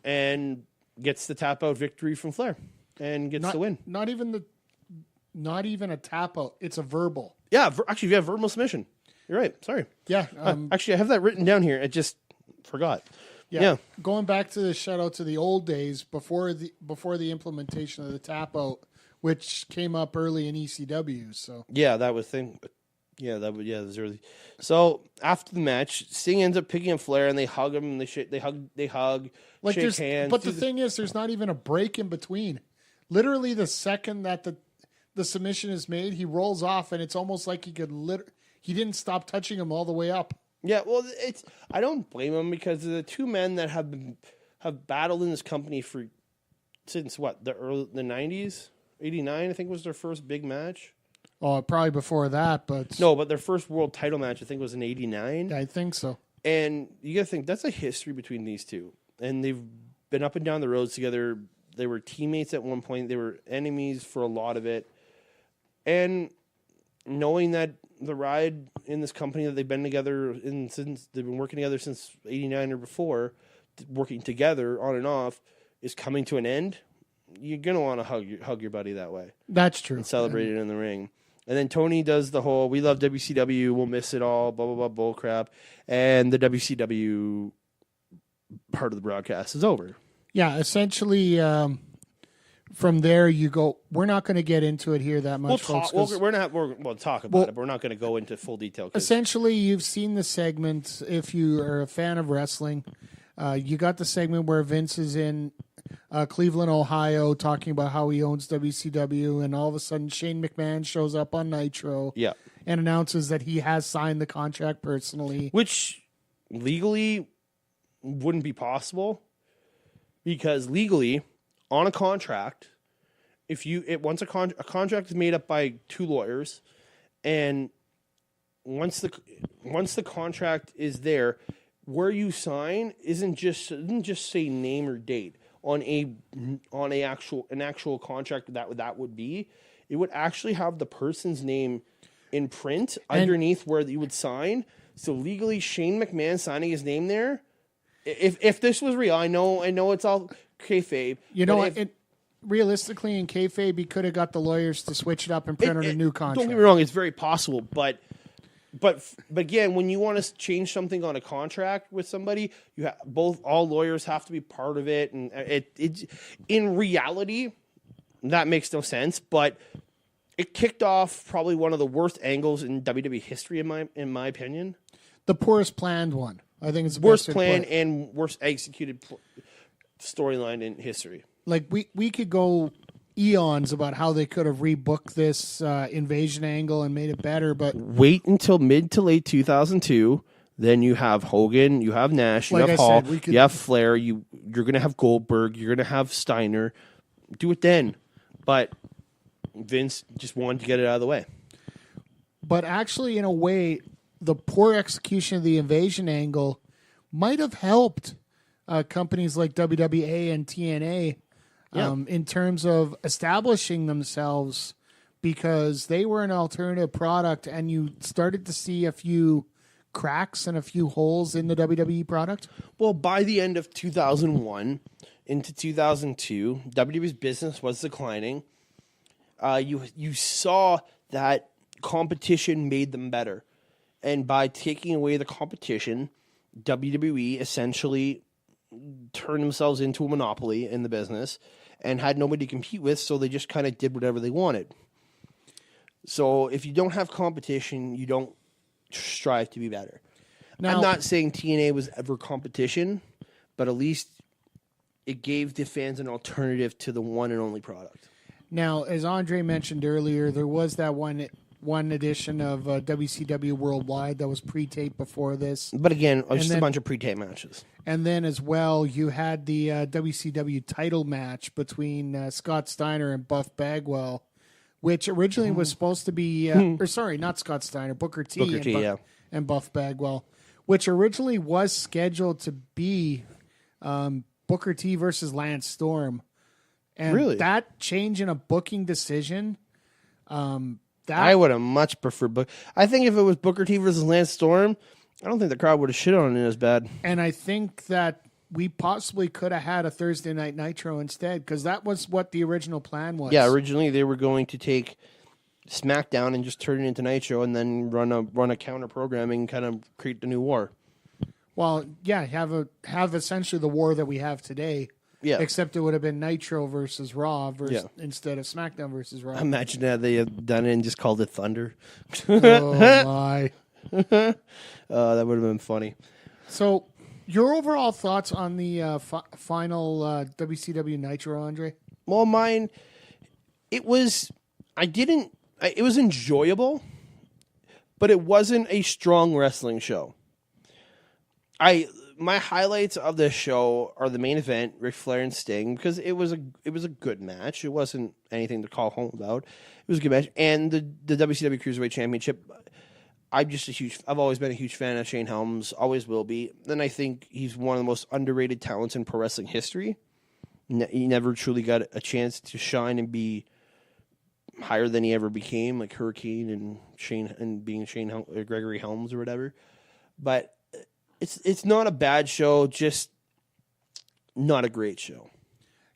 And gets the tap out victory from Flair and gets the win. Not even a tap out. It's a verbal. Yeah, actually, you have verbal submission. You're right. Sorry. Yeah. Actually, I have that written down here. I just forgot. Yeah. Going back to the shout out to the old days before the implementation of the tap out, which came up early in ECW. So yeah, that was thing. Yeah, that was early. So after the match, Sting ends up picking up Flair and they hug him and they hug, like shake hands. But the thing is, there's not even a break in between. Literally, the second that the submission is made, he rolls off, and it's almost like he didn't stop touching him all the way up. Yeah, well, I don't blame him, because the two men that have battled in this company since what, the 90s, 89, I think was their first big match. Oh, probably before that, but no, but their first world title match I think was in 89. I think so. And you got to think that's a history between these two, and they've been up and down the roads together. They were teammates at one point. They were enemies for a lot of it, and knowing that the ride in this company that they've been together since they've been working together since 89 or before, working together on and off, is coming to an end, you're going to want to hug your buddy that way. That's true. And celebrate it in the ring. And then Tony does the whole, we love WCW, we'll miss it all, blah, blah, blah, bull crap. And the WCW part of the broadcast is over. Yeah, essentially, from there you go. We're not going to get into it here that much, folks. We'll talk about it, but we're not going to go into full detail. Essentially, you've seen the segment. If you are a fan of wrestling, you got the segment where Vince is in Cleveland, Ohio, talking about how he owns WCW, and all of a sudden Shane McMahon shows up on Nitro and announces that he has signed the contract personally. Which legally wouldn't be possible, because legally, on a contract, once a contract is made up by two lawyers, and once the contract is there, where you sign isn't just say name or date on an actual contract that would be. It would actually have the person's name in print underneath where you would sign. So legally, Shane McMahon signing his name there. If this was real, I know it's all kayfabe. You know what? Realistically, in kayfabe, he could have got the lawyers to switch it up and print out a new contract. Don't get me wrong; it's very possible, but again, when you want to change something on a contract with somebody, all lawyers have to be part of it, and it in reality that makes no sense. But it kicked off probably one of the worst angles in WWE history, in my opinion. The poorest planned one. I think it's the worst planned and worst executed storyline in history. Like we could go eons about how they could have rebooked this invasion angle and made it better, but wait until mid to late 2002. Then you have Hogan, you have Nash, you have Hall, you have Flair. You're going to have Goldberg, you're going to have Steiner. Do it then, but Vince just wanted to get it out of the way. But actually, in a way, the poor execution of the invasion angle might have helped companies like WWA and TNA in terms of establishing themselves, because they were an alternative product, and you started to see a few cracks and a few holes in the WWE product. Well, by the end of 2001 into 2002, WWE's business was declining. You saw that competition made them better. And by taking away the competition, WWE essentially turned themselves into a monopoly in the business and had nobody to compete with, so they just kind of did whatever they wanted. So if you don't have competition, you don't strive to be better. Now, I'm not saying TNA was ever competition, but at least it gave the fans an alternative to the one and only product. Now, as Andre mentioned earlier, there was that one one edition of WCW Worldwide that was pre-taped before this. But again, just then- a bunch of pre-tape matches. And then as well, you had the WCW title match between Scott Steiner and Buff Bagwell, which originally was supposed to be, or sorry, not Scott Steiner, Booker T, Booker T, yeah. and Buff Bagwell, which originally was scheduled to be Booker T versus Lance Storm. And Really? that change in a booking decision, I would have much preferred I think if it was Booker T versus Lance Storm, I don't think the crowd would have shit on it as bad. and I think that we possibly could have had a Thursday Night Nitro instead, because that was what the original plan was. Yeah, originally they were going to take SmackDown and just turn it into Nitro and then run a counter programming, kind of create the new war. Well, yeah, have essentially the war that we have today. Yeah. Except it would have been Nitro versus Raw instead of SmackDown versus Raw. Imagine that they had done it and just called it Thunder. Oh my! That would have been funny. So, your overall thoughts on the final WCW Nitro, Andre? Well, mine, it was enjoyable, but it wasn't a strong wrestling show. My highlights of this show are the main event, Ric Flair and Sting, because it was a good match. It wasn't anything to call home about. It was a good match, and the WCW Cruiserweight Championship. I've always been a huge fan of Shane Helms, always will be. And I think he's one of the most underrated talents in pro wrestling history. He never truly got a chance to shine and be higher than he ever became, like Hurricane and being Gregory Helms or whatever. But it's not a bad show, just not a great show.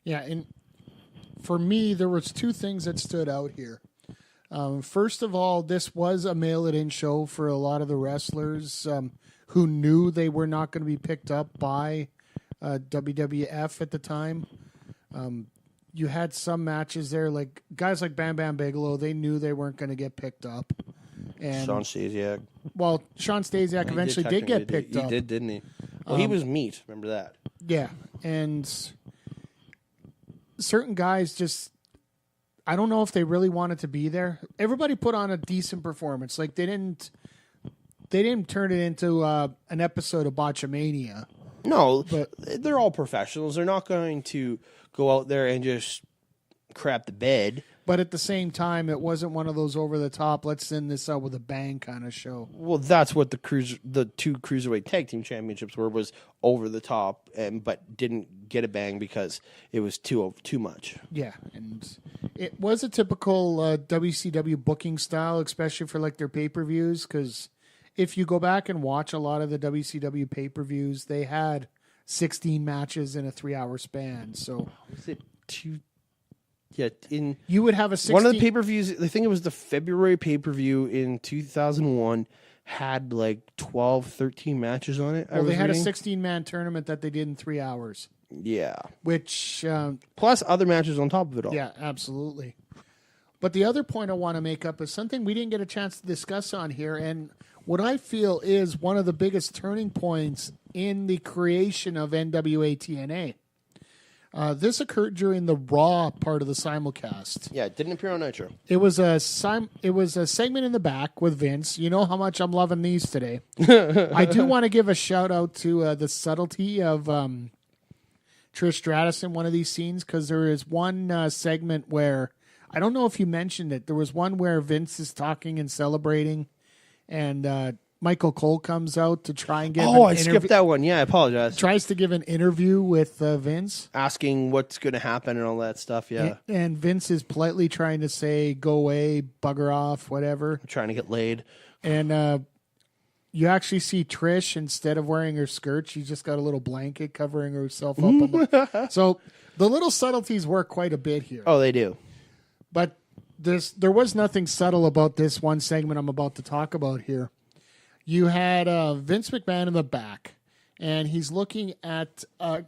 Yeah, and for me, there was two things that stood out here. First of all, this was a mail-it-in show for a lot of the wrestlers who knew they were not going to be picked up by WWF at the time. You had some matches there, like guys like Bam Bam Bigelow, they knew they weren't going to get picked up. And Sean Stasiak. Well, Sean Stasiak eventually did get picked up. He did, didn't he? Well, he was meat. Remember that? Yeah, and certain guys just, I don't know if they really wanted to be there. Everybody put on a decent performance. Like they didn't turn it into an episode of Botchamania. No, But- they're all professionals. They're not going to go out there and just crap the bed. But at the same time, it wasn't one of those over the top, let's send this out with a bang kind of show. Well, that's what the two cruiserweight tag team championships was over the top, but didn't get a bang because it was too much. Yeah, and it was a typical WCW booking style, especially for like their pay-per-views, because if you go back and watch a lot of the WCW pay-per-views, they had 16 matches in a 3-hour span. So Was it two? Yeah, in you would have a 16... one of the pay-per-views, I think it was the February pay-per-view in 2001, had like 12, 13 matches on it. Well, they had a 16-man tournament that they did in 3 hours, Yeah. which... Plus other matches on top of it all. yeah, absolutely. But the other point I want to make up is something we didn't get a chance to discuss on here, and what I feel is one of the biggest turning points in the creation of NWA TNA. This occurred during the Raw part of the simulcast. Yeah, it didn't appear on Nitro. It was a segment in the back with Vince. You know how much I'm loving these today. I do want to give a shout out to the subtlety of Trish Stratus in one of these scenes, because there is one segment where, I don't know if you mentioned it, there was one where Vince is talking and celebrating, and Michael Cole comes out to try and give I skipped that one. Yeah, I apologize. tries to give an interview with Vince. Asking what's going to happen and all that stuff, yeah. And Vince is politely trying to say, go away, bugger off, whatever. Trying to get laid. And you actually see Trish, instead of wearing her skirt, she's just got a little blanket covering herself up. So the little subtleties work quite a bit here. Oh, they do. But there was nothing subtle about this one segment I'm about to talk about here. You had Vince McMahon in the back, and he's looking at a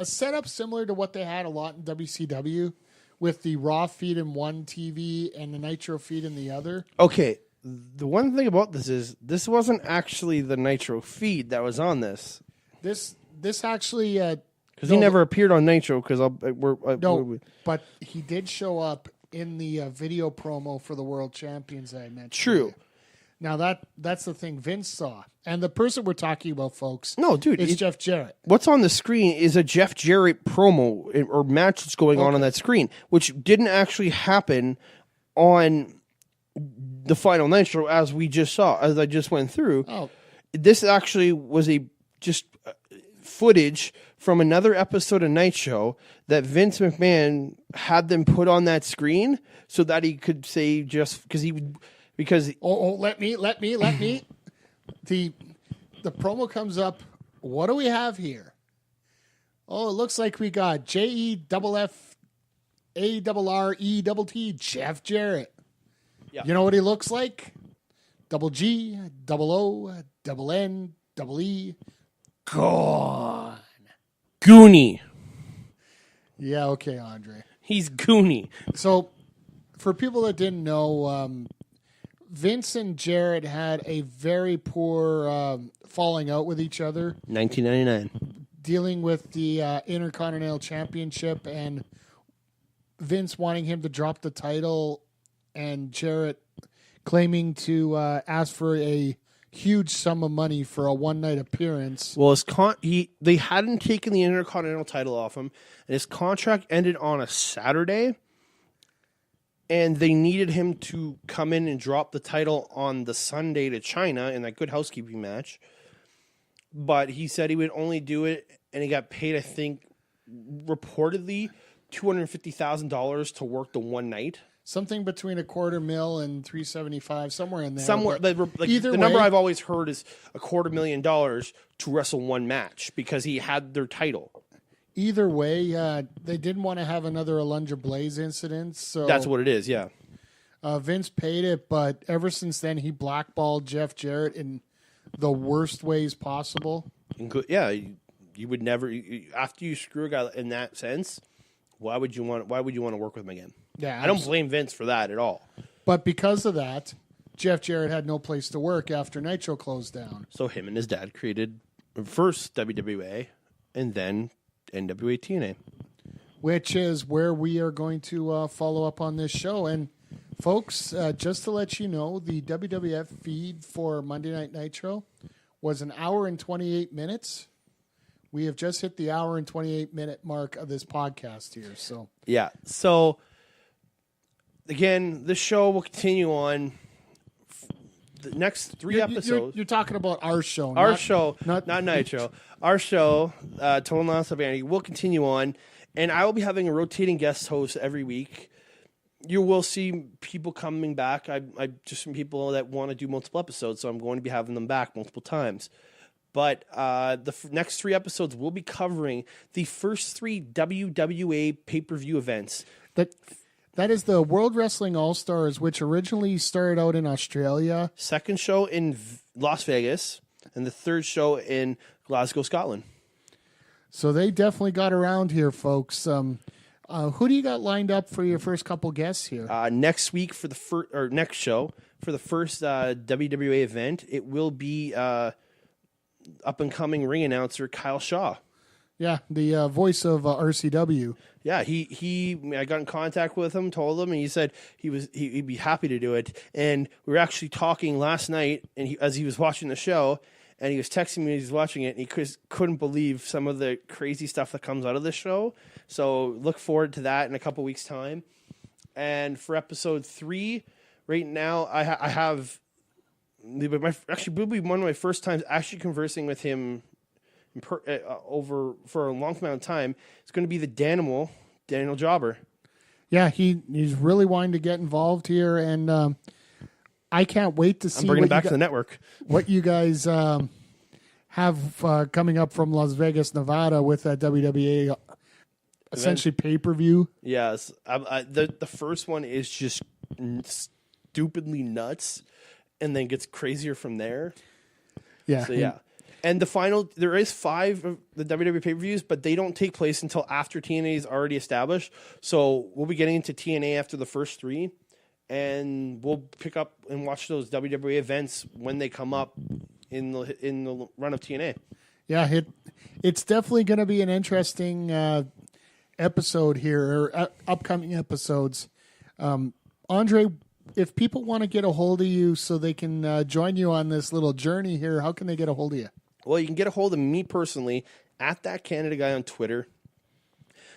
setup similar to what they had a lot in WCW, with the Raw feed in one TV and the Nitro feed in the other. Okay, the one thing about this is this wasn't actually the Nitro feed that was on this. This actually... Because he never appeared on Nitro. Because but he did show up in the video promo for the World Champions that I mentioned. True. Now that's the thing Vince saw, and the person we're talking about, folks. No, dude, is Jeff Jarrett. What's on the screen is a Jeff Jarrett promo or match that's going on that screen, which didn't actually happen on the final Nitro as we just saw, as I just went through. Oh, this actually was just footage from another episode of Nitro that Vince McMahon had them put on that screen so that he could say just because let me. The promo comes up. What do we have here? Oh, it looks like we got JEFFARRETT, Jeff Jarrett. Yeah. You know what he looks like? Double G, double O, double N, double E. Gone. Goonie. Yeah, okay, Andre. He's Goonie. So, for people that didn't know, Vince and Jarrett had a very poor falling out with each other, 1999. dealing with the Intercontinental Championship and Vince wanting him to drop the title and Jarrett claiming to ask for a huge sum of money for a one-night appearance. Well, they hadn't taken the Intercontinental title off him, and his contract ended on a Saturday, and they needed him to come in and drop the title on the Sunday to China in that Good Housekeeping match. But he said he would only do it, and he got paid, I think, reportedly $250,000 to work the one night. Something between $250,000 and $375,000, somewhere in there. Somewhere, either the number way, I've always heard is $250,000 to wrestle one match because he had their title. Either way, they didn't want to have another Alundra Blaze incident, so That's what it is, yeah. Vince paid it, but ever since then, he blackballed Jeff Jarrett in the worst ways possible. Yeah, you would never after you screw a guy in that sense. Why would you want to work with him again? Yeah, I don't blame Vince for that at all. But because of that, Jeff Jarrett had no place to work after Nitro closed down. So him and his dad created first WWA and then NWA TNA, which is where we are going to follow up on this show. And folks, just to let you know, the WWF feed for Monday Night Nitro was an hour and 28 minutes. We have just hit the hour and 28-minute mark of this podcast here. So yeah. So again, this show will continue on the next three episodes. You're talking about our show. Not Nitro. Our show, Total Nonstop Anarchy, will continue on, and I will be having a rotating guest host every week. You will see people coming back. I just some people that want to do multiple episodes, so I'm going to be having them back multiple times. But the next three episodes will be covering the first three WWA pay-per-view events. That is the World Wrestling All-Stars, which originally started out in Australia. Second show in Las Vegas, and the third show in Glasgow, Scotland. So they definitely got around here, folks. Who do you got lined up for your first couple guests here? Next week for the next show for the first WWA event, it will be up-and-coming ring announcer Kyle Shaw. Yeah, the voice of RCW. Yeah, I got in contact with him, told him, and he said he'd be happy to do it. And we were actually talking last night, and as he was watching the show, and he was texting me as he was watching it, and he couldn't believe some of the crazy stuff that comes out of this show. So look forward to that in a couple weeks' time. And for episode 3, right now, I have actually will be one of my first times actually conversing with him over for a long amount of time. It's going to be the Daniel Jobber. Yeah, he's really wanting to get involved here, and I can't wait to see. I'm bringing him back to the network. What you guys have coming up from Las Vegas, Nevada, with that WWE essentially pay-per-view. Yes, the first one is just stupidly nuts, and then gets crazier from there. Yeah. So yeah. And the final, there is 5 of the WWE pay-per-views, but they don't take place until after TNA is already established. So we'll be getting into TNA after the first 3, and we'll pick up and watch those WWE events when they come up in the run of TNA. Yeah, it's definitely going to be an interesting episode here, or upcoming episodes. Andre, if people want to get a hold of you so they can join you on this little journey here, how can they get a hold of you? Well, you can get a hold of me personally at That Canada Guy on Twitter.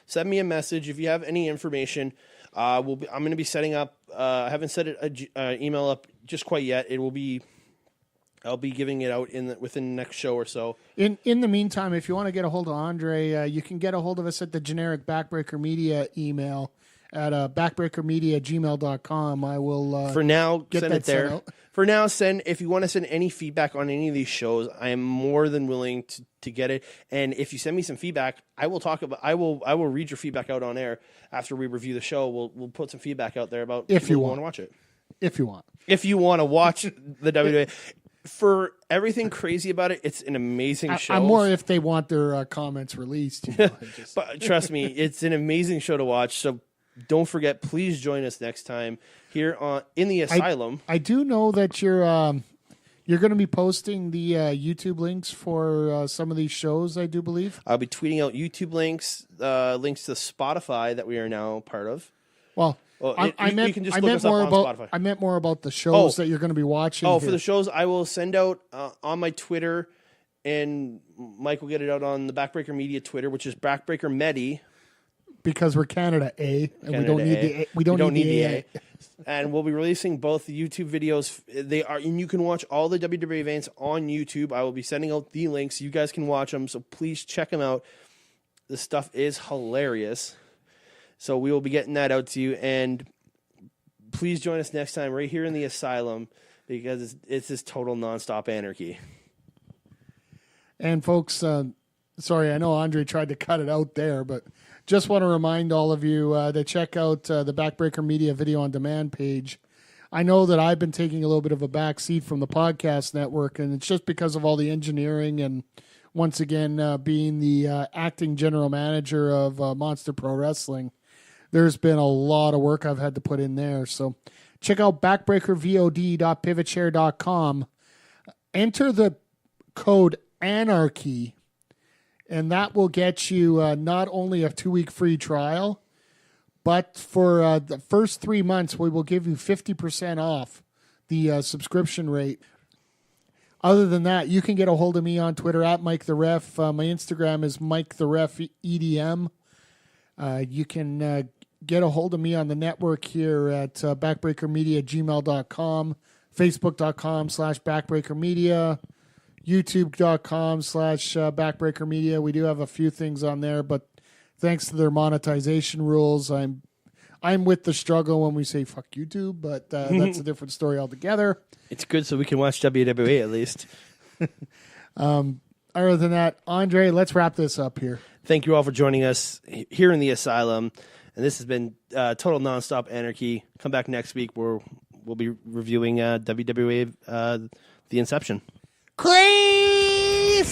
Send me a message if you have any information. I'm going to be setting up. I haven't set an email up just quite yet. I'll be giving it out within the next show or so. In the meantime, if you want to get a hold of Andre, you can get a hold of us at the generic Backbreaker Media email at backbreakermedia@gmail.com. I will for now get send that it there. sent out. For now, if you want to send any feedback on any of these shows, I am more than willing to get it. And if you send me some feedback, I will read your feedback out on air after we review the show. We'll put some feedback out there about if you want to watch it. If you want to watch the WWE. For everything crazy about it, it's an amazing show. I'm more if they want their comments released. But trust me, it's an amazing show to watch. So don't forget, please join us next time here in the Asylum. I do know that you're going to be posting the YouTube links for some of these shows, I do believe. I'll be tweeting out YouTube links, links to Spotify that we are now part of. Well, I meant more about the shows that you're going to be watching. Oh, for the shows, I will send out on my Twitter, and Mike will get it out on the Backbreaker Media Twitter, which is Backbreaker Media. Because we're Canada A, and Canada we don't need the A. And we'll be releasing both the YouTube videos. And you can watch all the WWE events on YouTube. I will be sending out the links. You guys can watch them, so please check them out. The stuff is hilarious. So we will be getting that out to you. And please join us next time right here in the Asylum, because it's this total nonstop anarchy. And folks, sorry, I know Andre tried to cut it out there, but just want to remind all of you to check out the Backbreaker Media Video on Demand page. I know that I've been taking a little bit of a back seat from the podcast network, and it's just because of all the engineering and, once again, being the acting general manager of Monster Pro Wrestling. There's been a lot of work I've had to put in there. So check out backbreakervod.pivotshare.com. Enter the code ANARCHY, and that will get you not only a 2-week free trial, but for the first 3 months, we will give you 50% off the subscription rate. Other than that, you can get a hold of me on Twitter at Mike the Ref. My Instagram is Mike the Ref EDM. You can get a hold of me on the network here at backbreakermedia@gmail.com, facebook.com/backbreakermedia, youtube.com/backbreakermedia. We do have a few things on there, but thanks to their monetization rules, I'm with the struggle when we say fuck YouTube, but that's a different story altogether. It's good so we can watch WWE at least. Other than that, Andre, let's wrap this up here. Thank you all for joining us here in the Asylum. And this has been Total Nonstop Anarchy. Come back next week where we'll be reviewing WWE The Inception. Crazy!